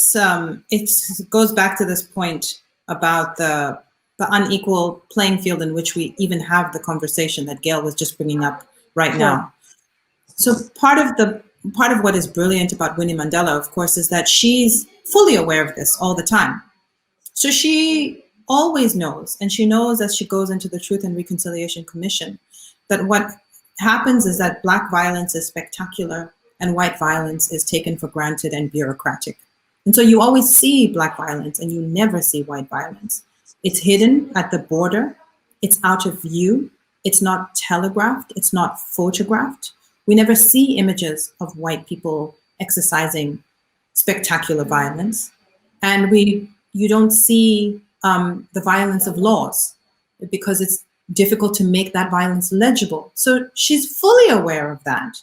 goes back to this point about the unequal playing field in which we even have the conversation that Gail was just bringing up right now. So part of what is brilliant about Winnie Mandela, of course, is that she's fully aware of this all the time. So she always knows, and she knows as she goes into the Truth and Reconciliation Commission, that what happens is that Black violence is spectacular and white violence is taken for granted and bureaucratic. And so you always see Black violence and you never see white violence. It's hidden at the border. It's out of view. It's not telegraphed. It's not photographed. We never see images of white people exercising spectacular violence. And you don't see the violence of laws because it's difficult to make that violence legible. So she's fully aware of that.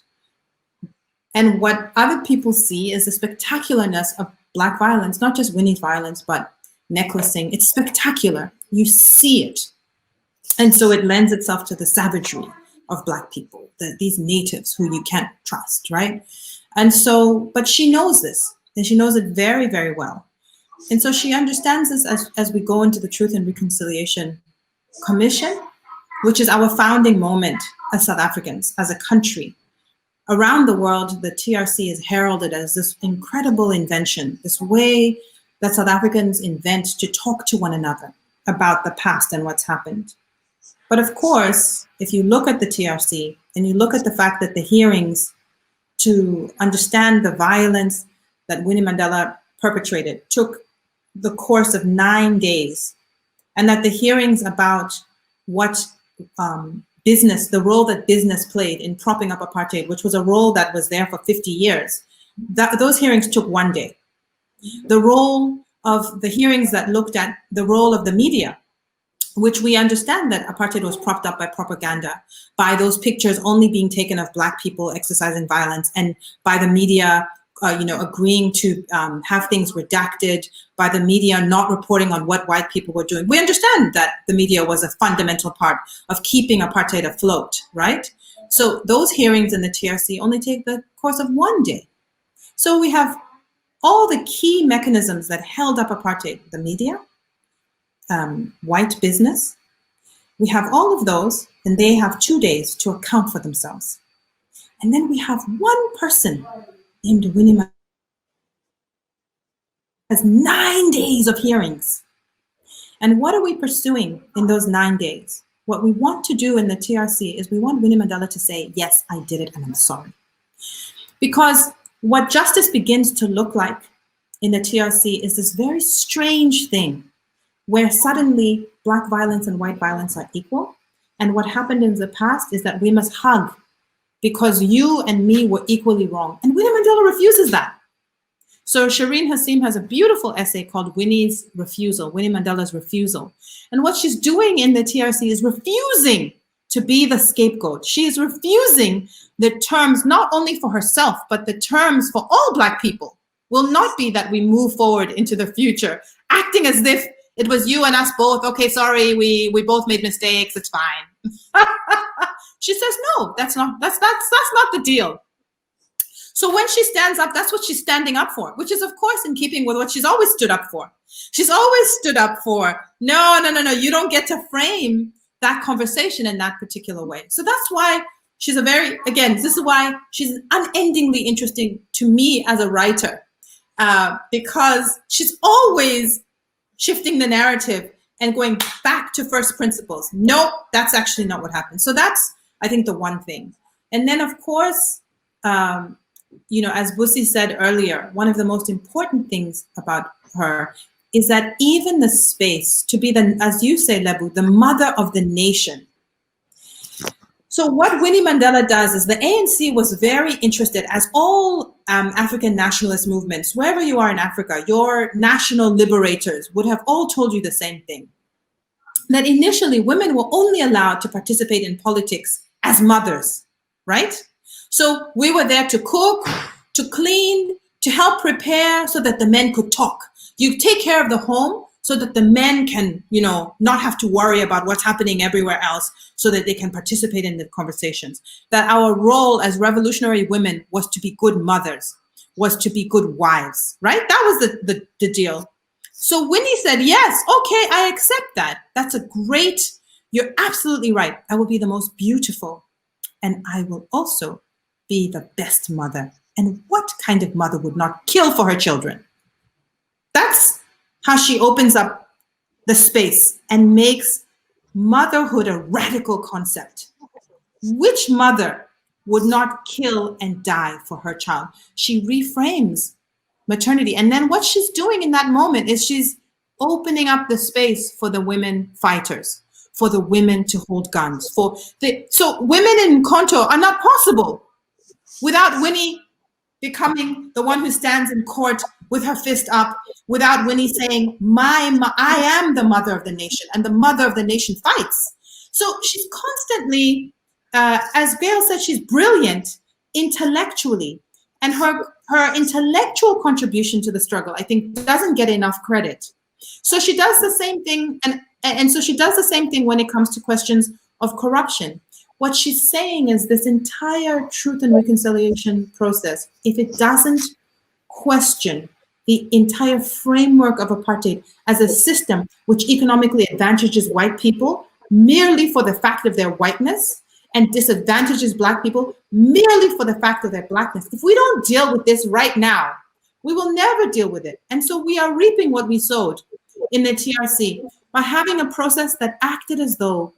And what other people see is the spectacularness of Black violence, not just Winnie's violence, but necklacing. It's spectacular. You see it. And so it lends itself to the savagery of Black people, these natives who you can't trust, right? And so, but she knows this, and she knows it very, very well. And so she understands this as we go into the Truth and Reconciliation Commission, which is our founding moment as South Africans, as a country. Around the world, the TRC is heralded as this incredible invention, this way that South Africans invent to talk to one another about the past and what's happened. But of course, if you look at the TRC and you look at the fact that the hearings to understand the violence that Winnie Mandela perpetrated took the course of 9 days, and that the hearings about what the role that business played in propping up apartheid, which was a role that was there for 50 years, those hearings took 1 day. The role of the hearings that looked at the role of the media, which we understand that apartheid was propped up by propaganda, by those pictures only being taken of Black people exercising violence, and by the media agreeing to have things redacted, by the media not reporting on what white people were doing. We understand that the media was a fundamental part of keeping apartheid afloat, right? So those hearings in the TRC only take the course of 1 day. So we have all the key mechanisms that held up apartheid, the media, white business. We have all of those, and they have 2 days to account for themselves. And then we have one person named Winnie Mandela, has 9 days of hearings. And what are we pursuing in those 9 days? What we want to do in the TRC is we want Winnie Mandela to say, yes, I did it and I'm sorry. Because what justice begins to look like in the TRC is this very strange thing where suddenly Black violence and white violence are equal. And what happened in the past is that we must hug because you and me were equally wrong. And Winnie Mandela refuses that. So Shireen Hasim has a beautiful essay called Winnie's Refusal, Winnie Mandela's Refusal. And what she's doing in the TRC is refusing to be the scapegoat. She is refusing the terms, not only for herself, but the terms for all Black people will not be that we move forward into the future, acting as if it was you and us both. Okay, sorry, we both made mistakes, it's fine. She says, no, that's not the deal. So when she stands up, that's what she's standing up for, which is, of course, in keeping with what she's always stood up for. She's always stood up for, no, you don't get to frame that conversation in that particular way. So that's why she's this is why she's unendingly interesting to me as a writer, because she's always shifting the narrative and going back to first principles. No, that's actually not what happened. So that's, I think, the one thing. And then, of course, as Busi said earlier, one of the most important things about her is that even the space to be as you say, Lebo, the mother of the nation. So what Winnie Mandela does is the ANC was very interested, as all African nationalist movements, wherever you are in Africa, your national liberators would have all told you the same thing. That initially women were only allowed to participate in politics as mothers, right? So we were there to cook, to clean, to help prepare so that the men could talk. You take care of the home so that the men can, not have to worry about what's happening everywhere else, so that they can participate in the conversations. That our role as revolutionary women was to be good mothers, was to be good wives, right? That was the deal. So Winnie said, yes, okay, I accept that. That's a great, you're absolutely right. I will be the most beautiful, and I will also be the best mother. And what kind of mother would not kill for her children? That's how she opens up the space and makes motherhood a radical concept. Which mother would not kill and die for her child? She reframes maternity. And then what she's doing in that moment is she's opening up the space for the women fighters, for the women to hold guns. So women in Konto are not possible without Winnie becoming the one who stands in court with her fist up, without Winnie saying, I am the mother of the nation, and the mother of the nation fights. So she's constantly, as Gail said, she's brilliant intellectually, and her intellectual contribution to the struggle, I think, doesn't get enough credit. So she does the same thing, and so she does the same thing when it comes to questions of corruption. What she's saying is this entire truth and reconciliation process, if it doesn't question the entire framework of apartheid as a system which economically advantages white people merely for the fact of their whiteness and disadvantages Black people merely for the fact of their Blackness, if we don't deal with this right now, we will never deal with it. And so we are reaping what we sowed in the TRC by having a process that acted as though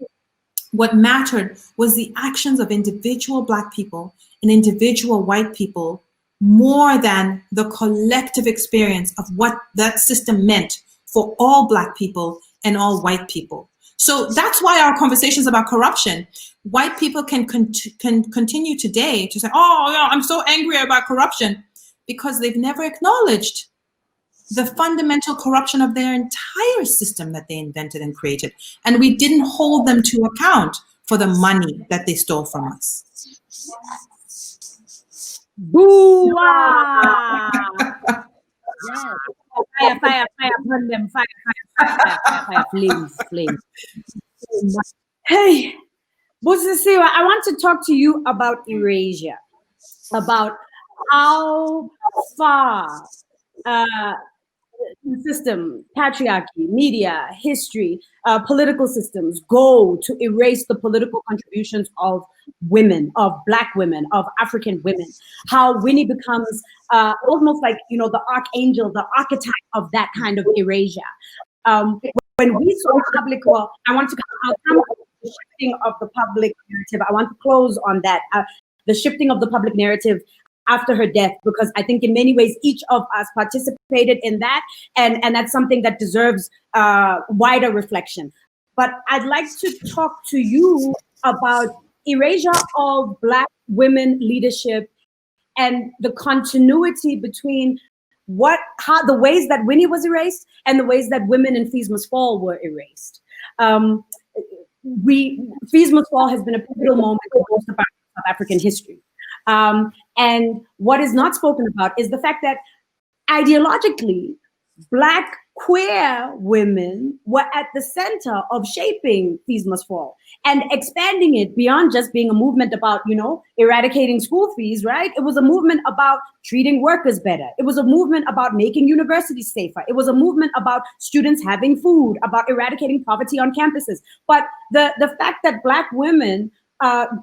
what mattered was the actions of individual Black people and individual white people more than the collective experience of what that system meant for all Black people and all white people. So that's why our conversations about corruption, white people can continue today to say, oh, yeah, I'm so angry about corruption, because they've never acknowledged the fundamental corruption of their entire system that they invented and created. And we didn't hold them to account for the money that they stole from us.
Boo! Yes. Fire, burn them, fire, flames. Hey, Busisiwe, I want to talk to you about erasure, about how far the system, patriarchy, media, history, political systems go to erase the political contributions of women, of Black women, of African women. How Winnie becomes almost like, the archangel, the archetype of that kind of erasure. When we saw public, I want to come to the shifting of the public narrative. I want to close on that, the shifting of the public narrative after her death, because I think in many ways each of us participated in that, and that's something that deserves wider reflection. But I'd like to talk to you about erasure of Black women leadership and the continuity between how the ways that Winnie was erased and the ways that women in Fees Must Fall were erased. Fees Must Fall has been a pivotal moment in most of our South African history. And what is not spoken about is the fact that ideologically, Black queer women were at the center of shaping Fees Must Fall and expanding it beyond just being a movement about, eradicating school fees, right? It was a movement about treating workers better. It was a movement about making universities safer. It was a movement about students having food, about eradicating poverty on campuses. But the fact that Black women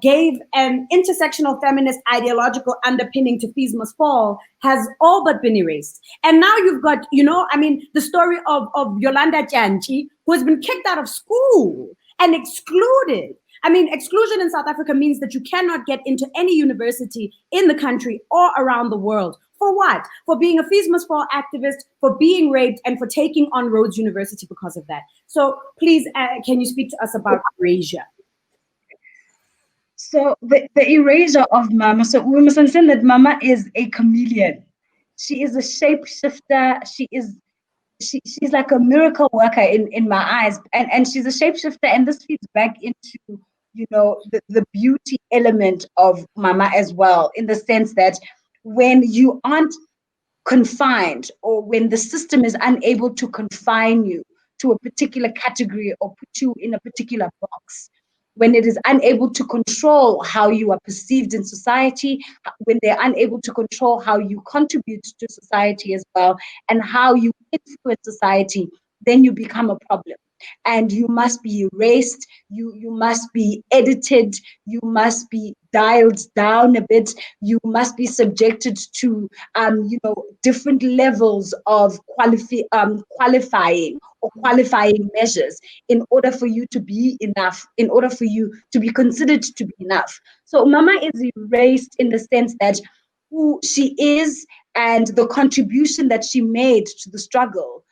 gave an intersectional feminist ideological underpinning to Fees Must Fall has all but been erased. And now you've got, the story of Yolanda Janchi, who has been kicked out of school and excluded. Exclusion in South Africa means that you cannot get into any university in the country or around the world. For what? For being a Fees Must Fall activist, for being raped, and for taking on Rhodes University because of that. So please, can you speak to us about Erasure?
So the erasure of Mama. So we must understand that Mama is a chameleon. She is a shapeshifter. She's like a miracle worker in my eyes. And she's a shapeshifter, and this feeds back into, the beauty element of Mama as well, in the sense that when you aren't confined, or when the system is unable to confine you to a particular category or put you in a particular box, when it is unable to control how you are perceived in society, when they're unable to control how you contribute to society as well, and how you influence society, then you become a problem. And you must be erased, you must be edited, you must be dialed down a bit, you must be subjected to different levels of qualifying or qualifying measures in order for you to be enough, in order for you to be considered to be enough. So Mama is erased in the sense that who she is and the contribution that she made to the struggle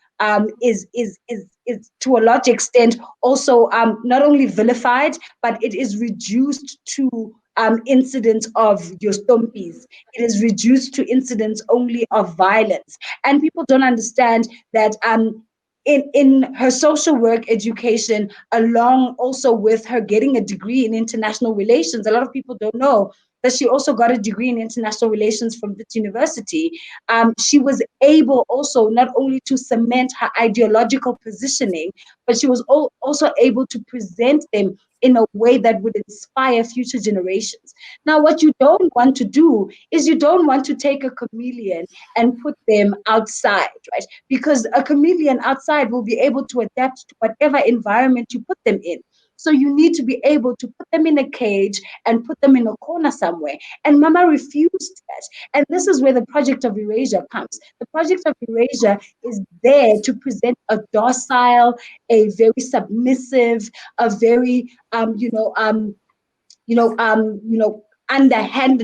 is to a large extent also not only vilified, but it is reduced to incidents of your stompis. It is reduced to incidents only of violence. And people don't understand that in her social work education, along also with her getting a degree in international relations, a lot of people don't know that she also got a degree in international relations from Wits University. She was able also not only to cement her ideological positioning, but she was also able to present them in a way that would inspire future generations. Now, what you don't want to do is you don't want to take a chameleon and put them outside, right? Because a chameleon outside will be able to adapt to whatever environment you put them in. So you need to be able to put them in a cage and put them in a corner somewhere. And Mama refused that. And this is where the project of Erasure comes. The project of Erasure is there to present a docile, a very submissive, a very underhanded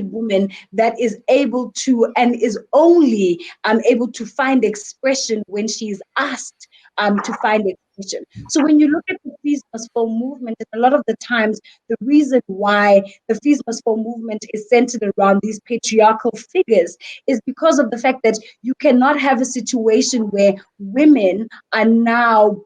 woman that is able to and is only able to find expression when she is asked to find expression. So when you look at the Fees Must Fall movement, and a lot of the times the reason why the Fees Must Fall movement is centered around these patriarchal figures is because of the fact that you cannot have a situation where women are now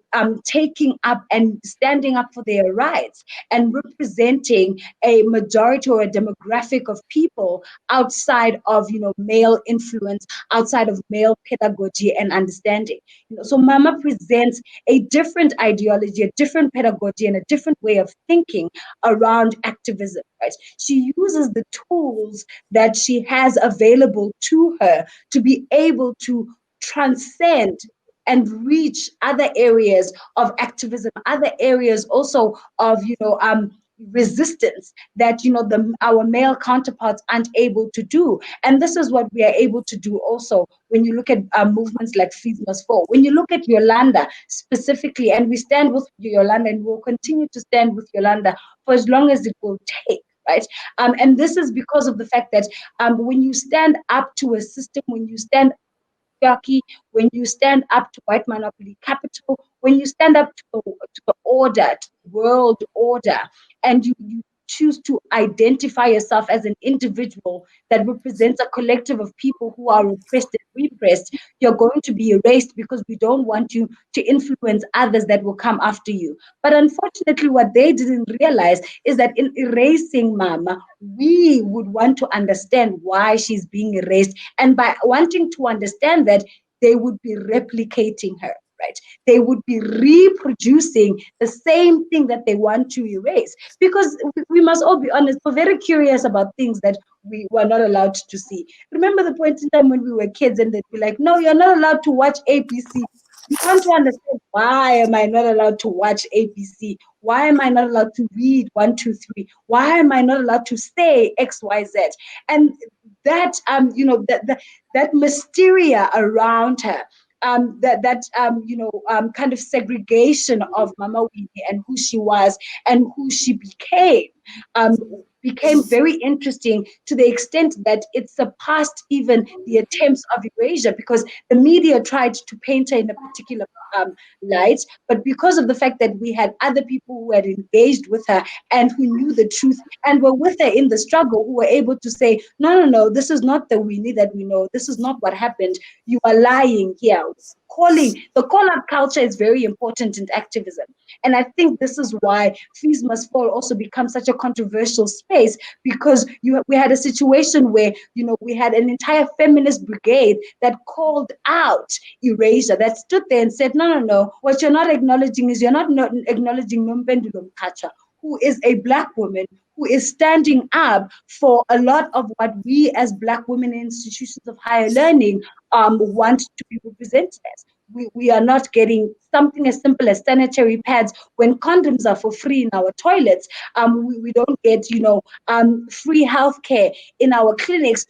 taking up and standing up for their rights and representing a majority or a demographic of people outside of male influence, outside of male pedagogy and understanding. So Mama presents a different ideology, a different pedagogy, and a different way of thinking around activism, right? She uses the tools that she has available to her to be able to transcend and reach other areas of activism, other areas also of resistance that our male counterparts aren't able to do. And this is what we are able to do also when you look at movements like Fees Must Fall. When you look at Yolanda specifically, and we stand with Yolanda and we'll continue to stand with Yolanda for as long as it will take. Right? And this is because of the fact that when you stand up to a system, when you stand hierarchy, when you stand up to white monopoly capital, when you stand up to the order, to the world order, and you choose to identify yourself as an individual that represents a collective of people who are oppressed and repressed, you're going to be erased because we don't want you to influence others that will come after you. But unfortunately, what they didn't realize is that in erasing Mama, we would want to understand why she's being erased. And by wanting to understand that, they would be replicating her. right? They would be reproducing the same thing that they want to erase. Because we must all be honest, we're very curious about things that we were not allowed to see. Remember the point in time when we were kids and they'd be like, no, you're not allowed to watch ABC. You want to understand, why am I not allowed to watch ABC? Why am I not allowed to read 1, 2, 3? Why am I not allowed to say XYZ? And that that mysteria around her, kind of segregation of Mama Winnie and who she was and who she became very interesting, to the extent that it surpassed even the attempts of erasure, because the media tried to paint her in a particular light, but because of the fact that we had other people who had engaged with her and who knew the truth and were with her in the struggle, who were able to say, no, this is not the Winnie that we know. This is not what happened. You are lying here. The call-out culture is very important in activism. And I think this is why Fees Must Fall also becomes such a controversial space, because we had a situation where, we had an entire feminist brigade that called out erasure, that stood there and said, no, what you're not acknowledging is, you're not acknowledging Nompendulo Mkhatshwa, who is a Black woman who is standing up for a lot of what we as Black women in institutions of higher learning want to be represented as. We are not getting something as simple as sanitary pads when condoms are for free in our toilets. We don't get, free healthcare in our clinics.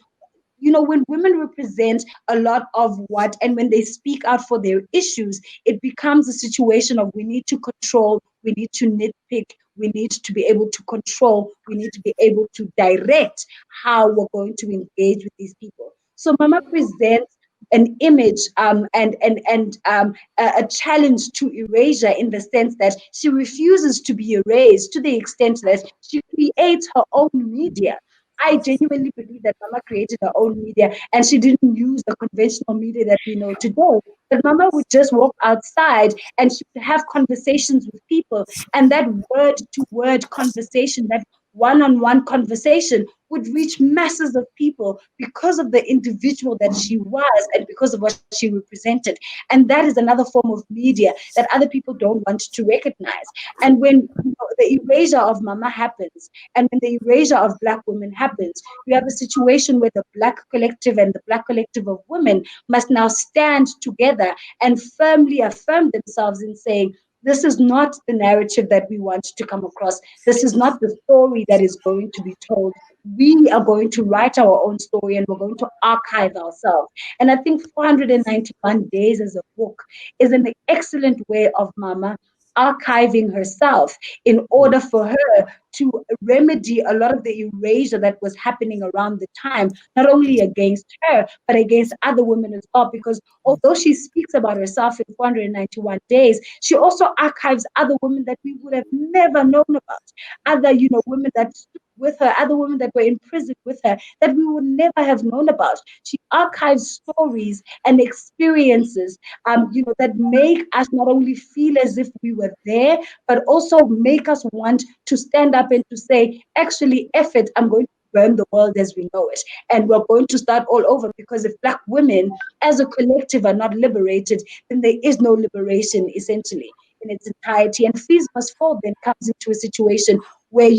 When women represent a lot of what, and when they speak out for their issues, it becomes a situation of, we need to control, we need to nitpick, we need to be able to control, we need to be able to direct how we're going to engage with these people. So Mama presents an image and a challenge to erasure, in the sense that she refuses to be erased, to the extent that she creates her own media. I genuinely believe that Mama created her own media, and she didn't use the conventional media that we know today. But Mama would just walk outside and she would have conversations with people, and that word-to-word conversation, that one-on-one conversation, would reach masses of people because of the individual that she was and because of what she represented. And that is another form of media that other people don't want to recognize. And when the erasure of Mama happens, and when the erasure of Black women happens, you have a situation where the Black collective and the Black collective of women must now stand together and firmly affirm themselves in saying, this is not the narrative that we want to come across. This is not the story that is going to be told. We are going to write our own story, and we're going to archive ourselves. And I think 491 Days as a book is an excellent way of Mama archiving herself, in order for her to remedy a lot of the erasure that was happening around the time, not only against her, but against other women as well. Because although she speaks about herself in 491 Days, she also archives other women that we would have never known about. Other, women that stood with her, other women that were in prison with her, that we would never have known about. She archives stories and experiences, that make us not only feel as if we were there, but also make us want to stand up and to say, actually, F it, I'm going to burn the world as we know it. And we're going to start all over, because if Black women as a collective are not liberated, then there is no liberation, essentially, in its entirety. And Fees Must Fall then comes into a situation where,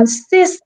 cis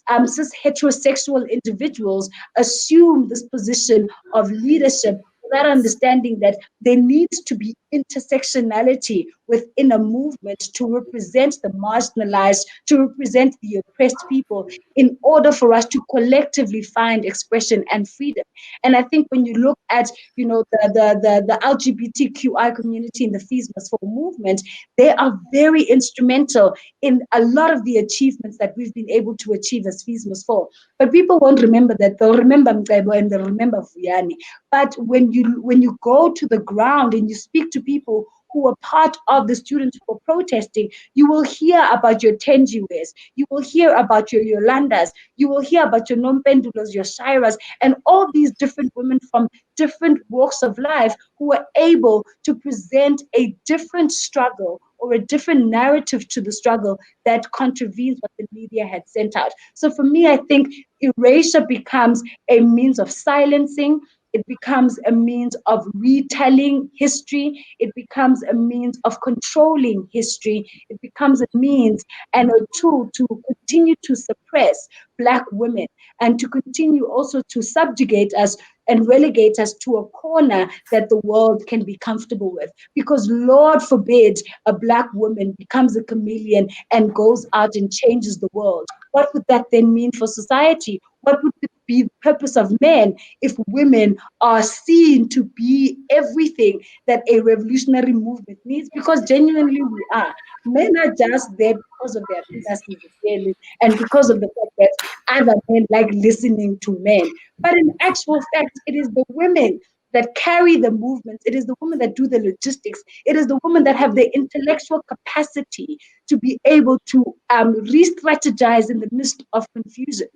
heterosexual individuals assume this position of leadership, without understanding that there needs to be intersectionality within a movement to represent the marginalized, to represent the oppressed people, in order for us to collectively find expression and freedom. And I think when you look at, the LGBTQI community in the Fees Must Fall movement, they are very instrumental in a lot of the achievements that we've been able to achieve as Fees Must Fall. But people won't remember that. They'll remember Mcebo and they'll remember Vuyani. But when you go to the ground and you speak to people who were part of the students who were protesting, you will hear about your Tenjiwes, you will hear about your Yolandas, you will hear about your Nompendulos, your Shiras, and all these different women from different walks of life who were able to present a different struggle or a different narrative to the struggle that contravenes what the media had sent out. So for me, I think erasure becomes a means of silencing. It becomes a means of retelling history. It becomes a means of controlling history. It becomes a means and a tool to continue to suppress Black women and to continue also to subjugate us and relegate us to a corner that the world can be comfortable with. Because Lord forbid a Black woman becomes a chameleon and goes out and changes the world. What would that then mean for society? What would be the purpose of men if women are seen to be everything that a revolutionary movement needs? Because genuinely we are. Men are just there because of their penis and because of the fact that other men like listening to men. But in actual fact, it is the women that carry the movements. It is the women that do the logistics. It is the women that have the intellectual capacity to be able to re-strategize in the midst of confusion.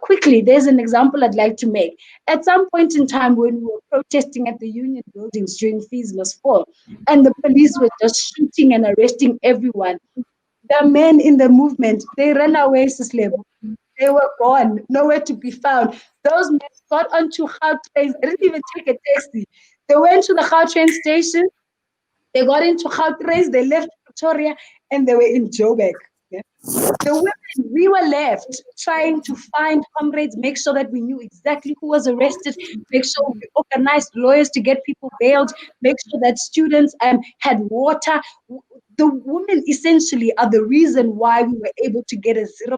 Quickly, there's an example I'd like to make. At some point in time, when we were protesting at the union buildings during Fees Must Fall, and the police were just shooting and arresting everyone, the men in the movement, they ran away, Sis Lebo. They were gone, nowhere to be found. Those men got onto Gautrain. They didn't even take a taxi. They went to the Gautrain station. They got into Gautrain. They left Pretoria, and they were in Joburg. Yeah? The women, we were left trying to find comrades, make sure that we knew exactly who was arrested, make sure we organized lawyers to get people bailed, make sure that students had water. The women essentially are the reason why we were able to get a 0%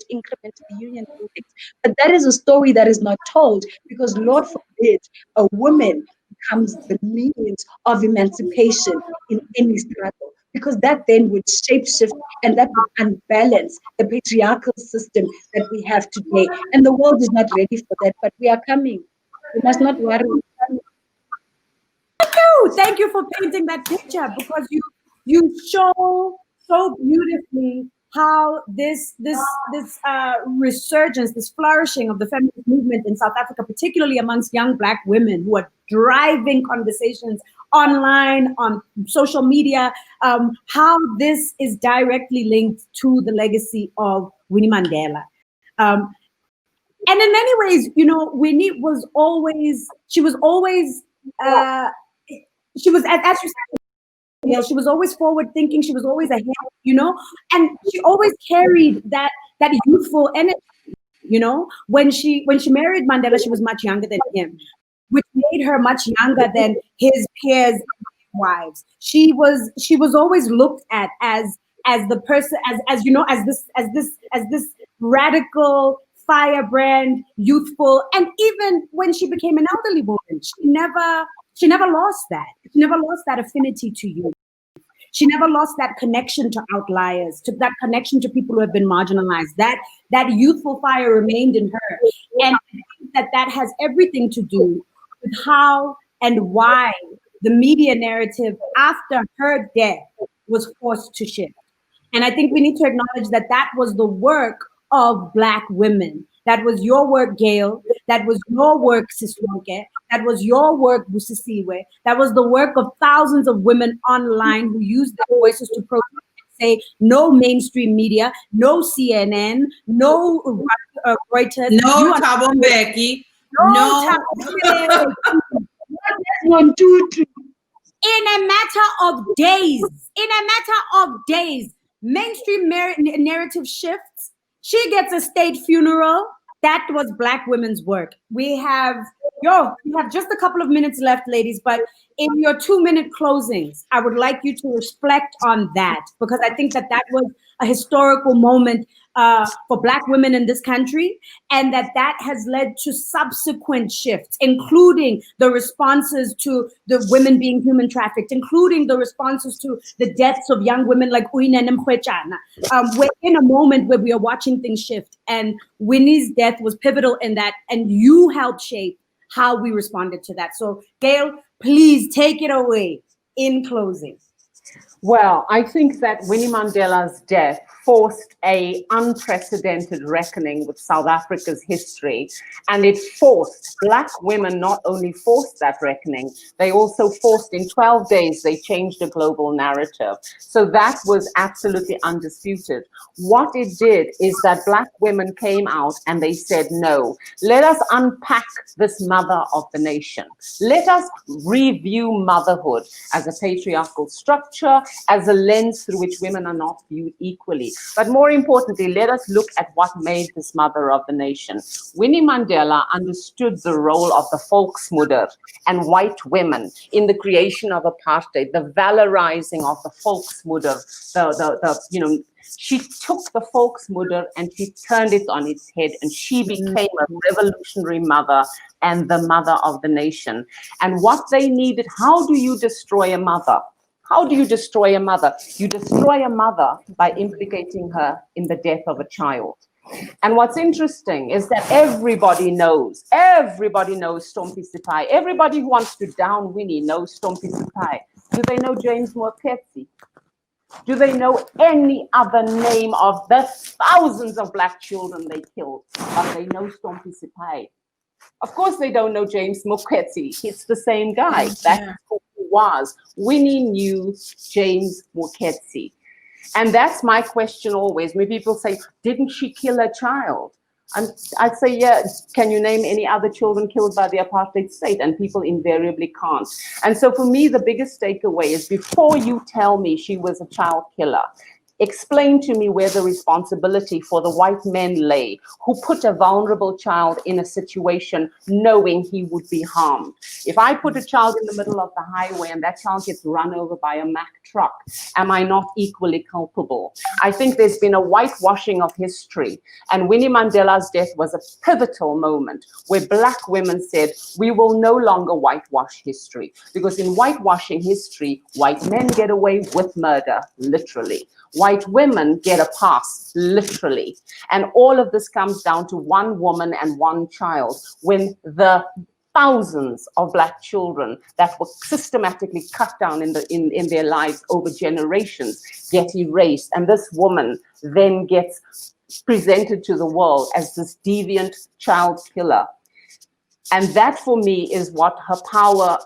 increment to the union buildings. But that is a story that is not told because, Lord forbid, a woman becomes the means of emancipation in any struggle. Because that then would shapeshift and that would unbalance the patriarchal system that we have today. And the world is not ready for that, but we are coming. We must not worry.
Thank you for painting that picture, because you show so beautifully how this resurgence, this flourishing of the feminist movement in South Africa, particularly amongst young Black women who are driving conversations online, on social media, how this is directly linked to the legacy of Winnie Mandela. And in many ways, Winnie was always, as you said, she was always forward thinking. She was always ahead, and she always carried that youthful energy. When she married Mandela, she was much younger than him, which made her much younger than his peers and wives. She was always looked at as the person, as this radical, firebrand, youthful, and even when she became an elderly woman, she never lost that. She never lost that affinity to youth. She never lost that connection to outliers, to that connection to people who have been marginalized. That youthful fire remained in her. And I think that has everything to do with how and why the media narrative after her death was forced to shift. And I think we need to acknowledge that was the work of Black women. That was your work, Gail. That was your work, Sisonke. That was your work, Busisiwe. That was the work of thousands of women online who used their voices to protest and say, no mainstream media, no CNN, no Reuters.
No Thabo Mbeki. No.
In a matter of days, mainstream narrative shifts. She gets a state funeral. That was Black women's work. We have just a couple of minutes left, ladies, but in your 2-minute closings, I would like you to reflect on that, because I think that was a historical moment for Black women in this country, and that has led to subsequent shifts, including the responses to the women being human trafficked, including the responses to the deaths of young women like Uyinene Mkhwetjana. We're in a moment where we are watching things shift, and Winnie's death was pivotal in that, and you helped shape how we responded to that. So, Gail, please take it away in closing.
Well, I think that Winnie Mandela's death forced an unprecedented reckoning with South Africa's history. And it forced Black women, not only forced that reckoning, they also forced in 12 days, they changed the global narrative. So that was absolutely undisputed. What it did is that Black women came out and they said, no, let us unpack this mother of the nation. Let us review motherhood as a patriarchal structure, as a lens through which women are not viewed equally. But more importantly, let us look at what made this mother of the nation. Winnie Mandela understood the role of the volksmoeder and white women in the creation of apartheid, the valorizing of the volksmoeder, she took the volksmoeder and she turned it on its head, and she became a revolutionary mother and the mother of the nation. And what they needed, how do you destroy a mother? How do you destroy a mother? You destroy a mother by implicating her in the death of a child. And what's interesting is that everybody knows Stompie Sipai. Everybody who wants to down Winnie knows Stompie Sipai. Do they know James Mwaketsi? Do they know any other name of the thousands of Black children they killed? But they know Stompie Sipai. Of course, they don't know James Mwaketsi. It's the same guy. That's who he was. Winnie knew James Mwaketsi. And that's my question always. When people say, didn't she kill a child? And I'd say, yeah, can you name any other children killed by the apartheid state? And people invariably can't. And so for me, the biggest takeaway is before you tell me she was a child killer, explain to me where the responsibility for the white men lay who put a vulnerable child in a situation knowing he would be harmed. If I put a child in the middle of the highway and that child gets run over by a Mack truck, am I not equally culpable? I think there's been a whitewashing of history, and Winnie Mandela's death was a pivotal moment where Black women said, we will no longer whitewash history, because in whitewashing history, white men get away with murder, literally. White women get a pass, literally. And all of this comes down to one woman and one child, when the thousands of Black children that were systematically cut down in their lives over generations get erased. And this woman then gets presented to the world as this deviant child killer. And that for me is what her power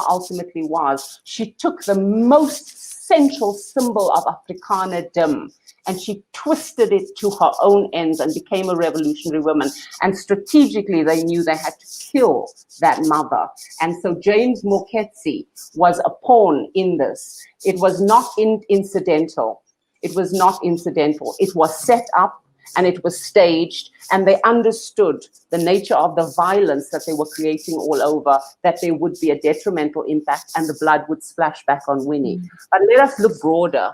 ultimately was. She took the most central symbol of Afrikanerdom and she twisted it to her own ends and became a revolutionary woman. And strategically, they knew they had to kill that mother. And so James Mwaketsi was a pawn in this. It was not incidental. It was not incidental. It was set up and it was staged, and they understood the nature of the violence that they were creating all over, that there would be a detrimental impact and the blood would splash back on Winnie. But let us look broader.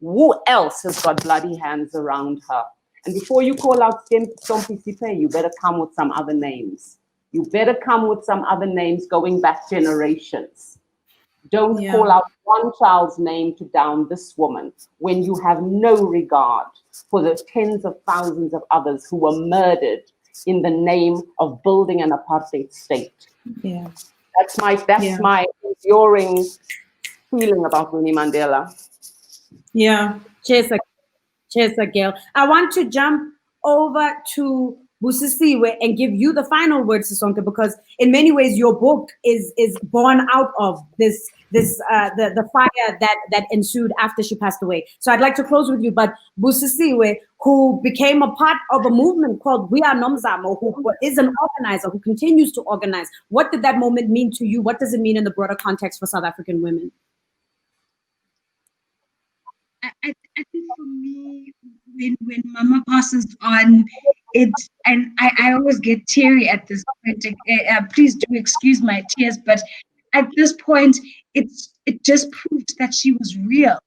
Who else has got bloody hands around her? And before you call out Stompie Sipai, you better come with some other names. You better come with some other names going back generations. Don't call out one child's name to down this woman when you have no regard for the tens of thousands of others who were murdered in the name of building an apartheid state.
Yeah.
That's my enduring feeling about Winnie Mandela.
Yeah.
Cheers, Gail. I want to jump over to Busisiwe and give you the final word, Sisonke, because in many ways your book is born out of the fire that ensued after she passed away. So I'd like to close with you, but Busisiwe, who became a part of a movement called We Are Nomzamo, who is an organizer, who continues to organize. What did that moment mean to you? What does it mean in the broader context for South African women?
I think for me, when Mama passes on, and I always get teary at this point. Please do excuse my tears, but at this point, it just proved that she was real,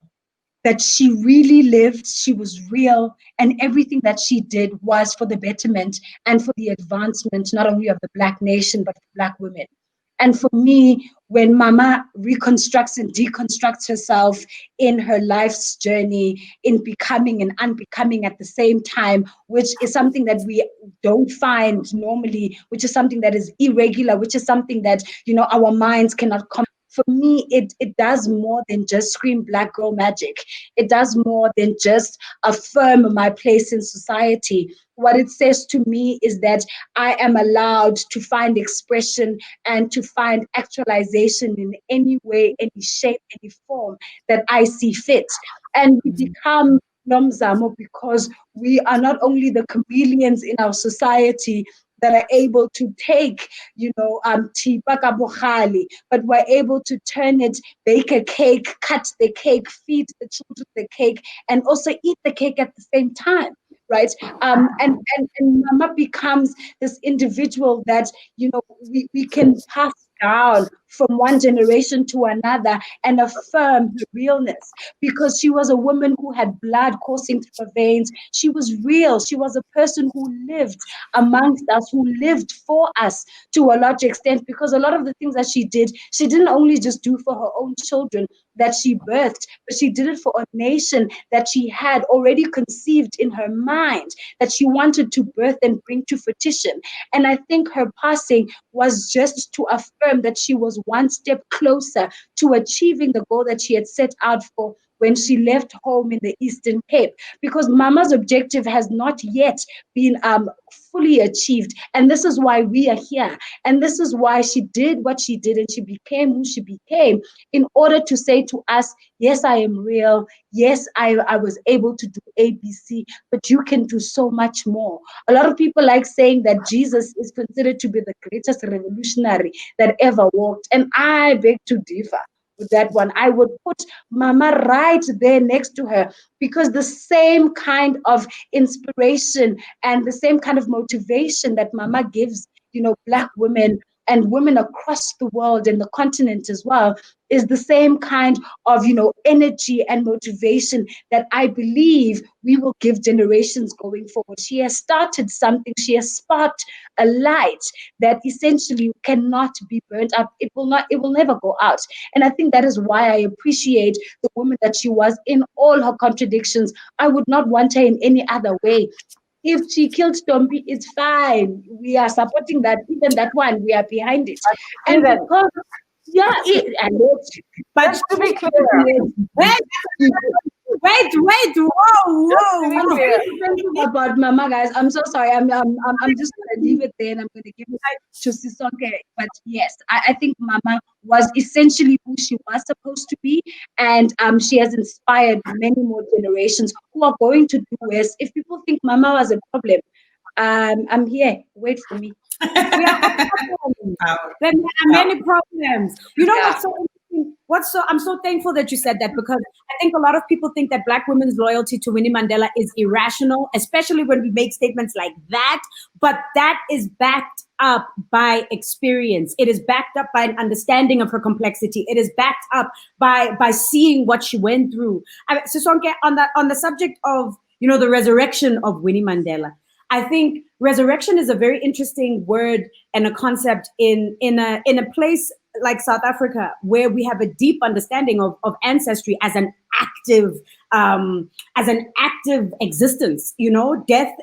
that she really lived, she was real, and everything that she did was for the betterment and for the advancement, not only of the Black nation, but for Black women. And for me, when Mama reconstructs and deconstructs herself in her life's journey, in becoming and unbecoming at the same time, which is something that we don't find normally, which is something that is irregular, which is something that, our minds cannot comprehend. for me, it does more than just scream Black girl magic. It does more than just affirm my place in society. What it says to me is that I am allowed to find expression and to find actualization in any way, any shape, any form that I see fit. And we become Nomzamo because we are not only the chameleons in our society that are able to take, tipa ka bokhali, but we're able to turn it, bake a cake, cut the cake, feed the children the cake, and also eat the cake at the same time. Right. And Mama becomes this individual that, we can pass down from one generation to another and affirm her realness, because she was a woman who had blood coursing through her veins. She was real. She was a person who lived amongst us, who lived for us to a large extent, because a lot of the things that she did, she didn't only just do for her own children that she birthed, but she did it for a nation that she had already conceived in her mind, that she wanted to birth and bring to fruition. And I think her passing was just to affirm that she was one step closer to achieving the goal that she had set out for when she left home in the Eastern Cape, because Mama's objective has not yet been fully achieved. And this is why we are here. And this is why she did what she did and she became who she became, in order to say to us, yes, I am real. Yes, I was able to do ABC, but you can do so much more. A lot of people like saying that Jesus is considered to be the greatest revolutionary that ever walked. And I beg to differ with that one. I would put Mama right there next to her, because the same kind of inspiration and the same kind of motivation that Mama gives, Black women and women across the world and the continent as well, is the same kind of, energy and motivation that I believe we will give generations going forward. She has started something. She has sparked a light that essentially cannot be burnt up. It will never go out. And I think that is why I appreciate the woman that she was, in all her contradictions. I would not want her in any other way. If she killed Tombi, it's fine. We are supporting that. Even that one, we are behind it. And because, I know.
But to be clear,
wait,
whoa. About Mama, guys, I'm so sorry. I'm just gonna leave it there, and I'm gonna give it to Sisonke. But yes, I think Mama was essentially who she was supposed to be, and she has inspired many more generations who are going to do worse. If people think Mama was a problem, I'm here. Wait for me.
We are there are many problems. What's so interesting? I'm so thankful that you said that, because I think a lot of people think that Black women's loyalty to Winnie Mandela is irrational, especially when we make statements like that. But that is backed up by experience. It is backed up by an understanding of her complexity. It is backed up by seeing what she went through. Sisonke, on the subject of the resurrection of Winnie Mandela, I think resurrection is a very interesting word and a concept in a place like South Africa, where we have a deep understanding of ancestry as an active existence. Death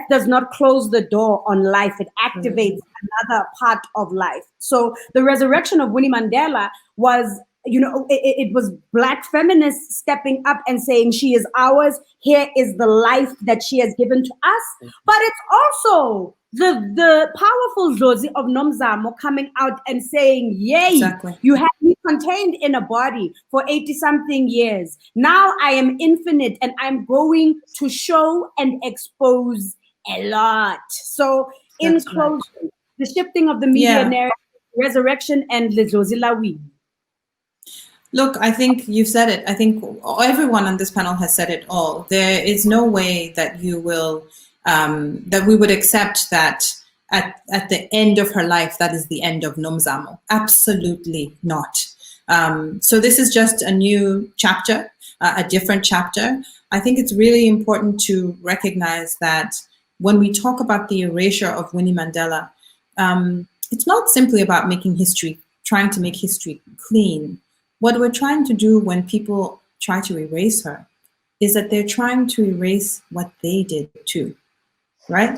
does not close the door on life. It activates another part of life. So the resurrection of Winnie Mandela was, it was Black feminists stepping up and saying, she is ours. Here is the life that she has given to us. But it's also the powerful Jozi of Nomzamo coming out and saying, yay, exactly. You had me contained in a body for 80-something years. Now I am infinite and I'm going to show and expose a lot. So in closing, the shifting of the media narrative, resurrection, and the Jozi Lawi.
Look, I think you've said it. I think everyone on this panel has said it all. There is no way that you will, that we would accept that at the end of her life, that is the end of Nomzamo. Absolutely not. So this is just a new chapter, a different chapter. I think it's really important to recognize that when we talk about the erasure of Winnie Mandela, it's not simply about making history, trying to make history clean. What we're trying to do when people try to erase her is that they're trying to erase what they did too, right?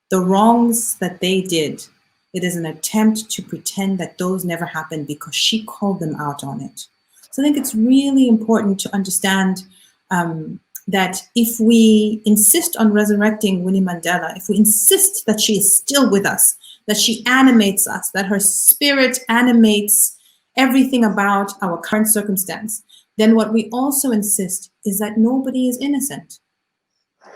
The wrongs that they did, It is an attempt to pretend that those never happened because she called them out on it. So I think it's really important to understand that if we insist on resurrecting Winnie Mandela, if we insist that she is still with us, that she animates us, that her spirit animates everything about our current circumstance, then what we also insist is that nobody is innocent.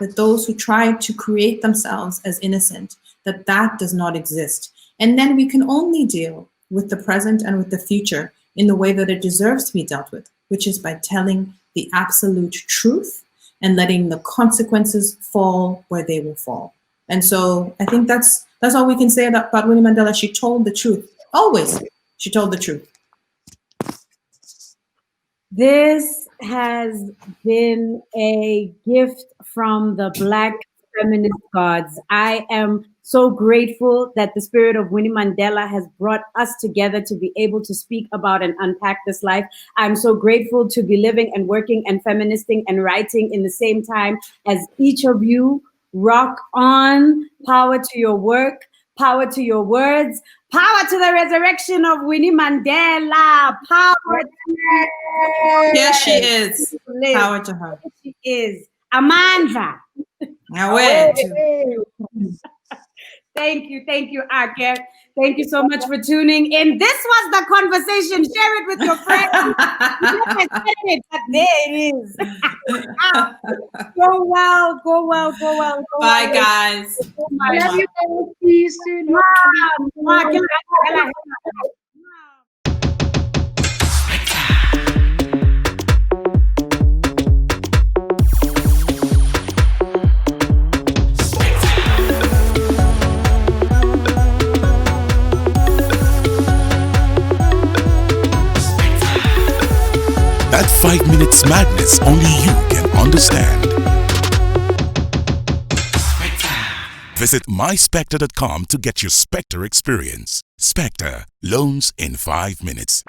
That those who try to create themselves as innocent, that does not exist. And then we can only deal with the present and with the future in the way that it deserves to be dealt with, which is by telling the absolute truth and letting the consequences fall where they will fall. And so I think that's all we can say about Winnie Mandela. She told the truth. Always, she told the truth.
This has been a gift from the Black feminist gods. I am so grateful that the spirit of Winnie Mandela has brought us together to be able to speak about and unpack this life. I'm so grateful to be living and working and feministing and writing in the same time as each of you. Rock on. Power to your work. Power to your words. Power to the resurrection of Winnie Mandela. Power to her.
Yes, she is. Power to her.
She is. Amandla.
Now wait.
Thank you, Ake. Thank you so much for tuning in. This was the conversation. Share it with your friends. But there it is. Go well.
Bye, guys.
Love you guys. See you soon.
That 5 minutes madness only you can understand. Visit myspectre.com to get your Spectre experience. Spectre, loans in 5 minutes.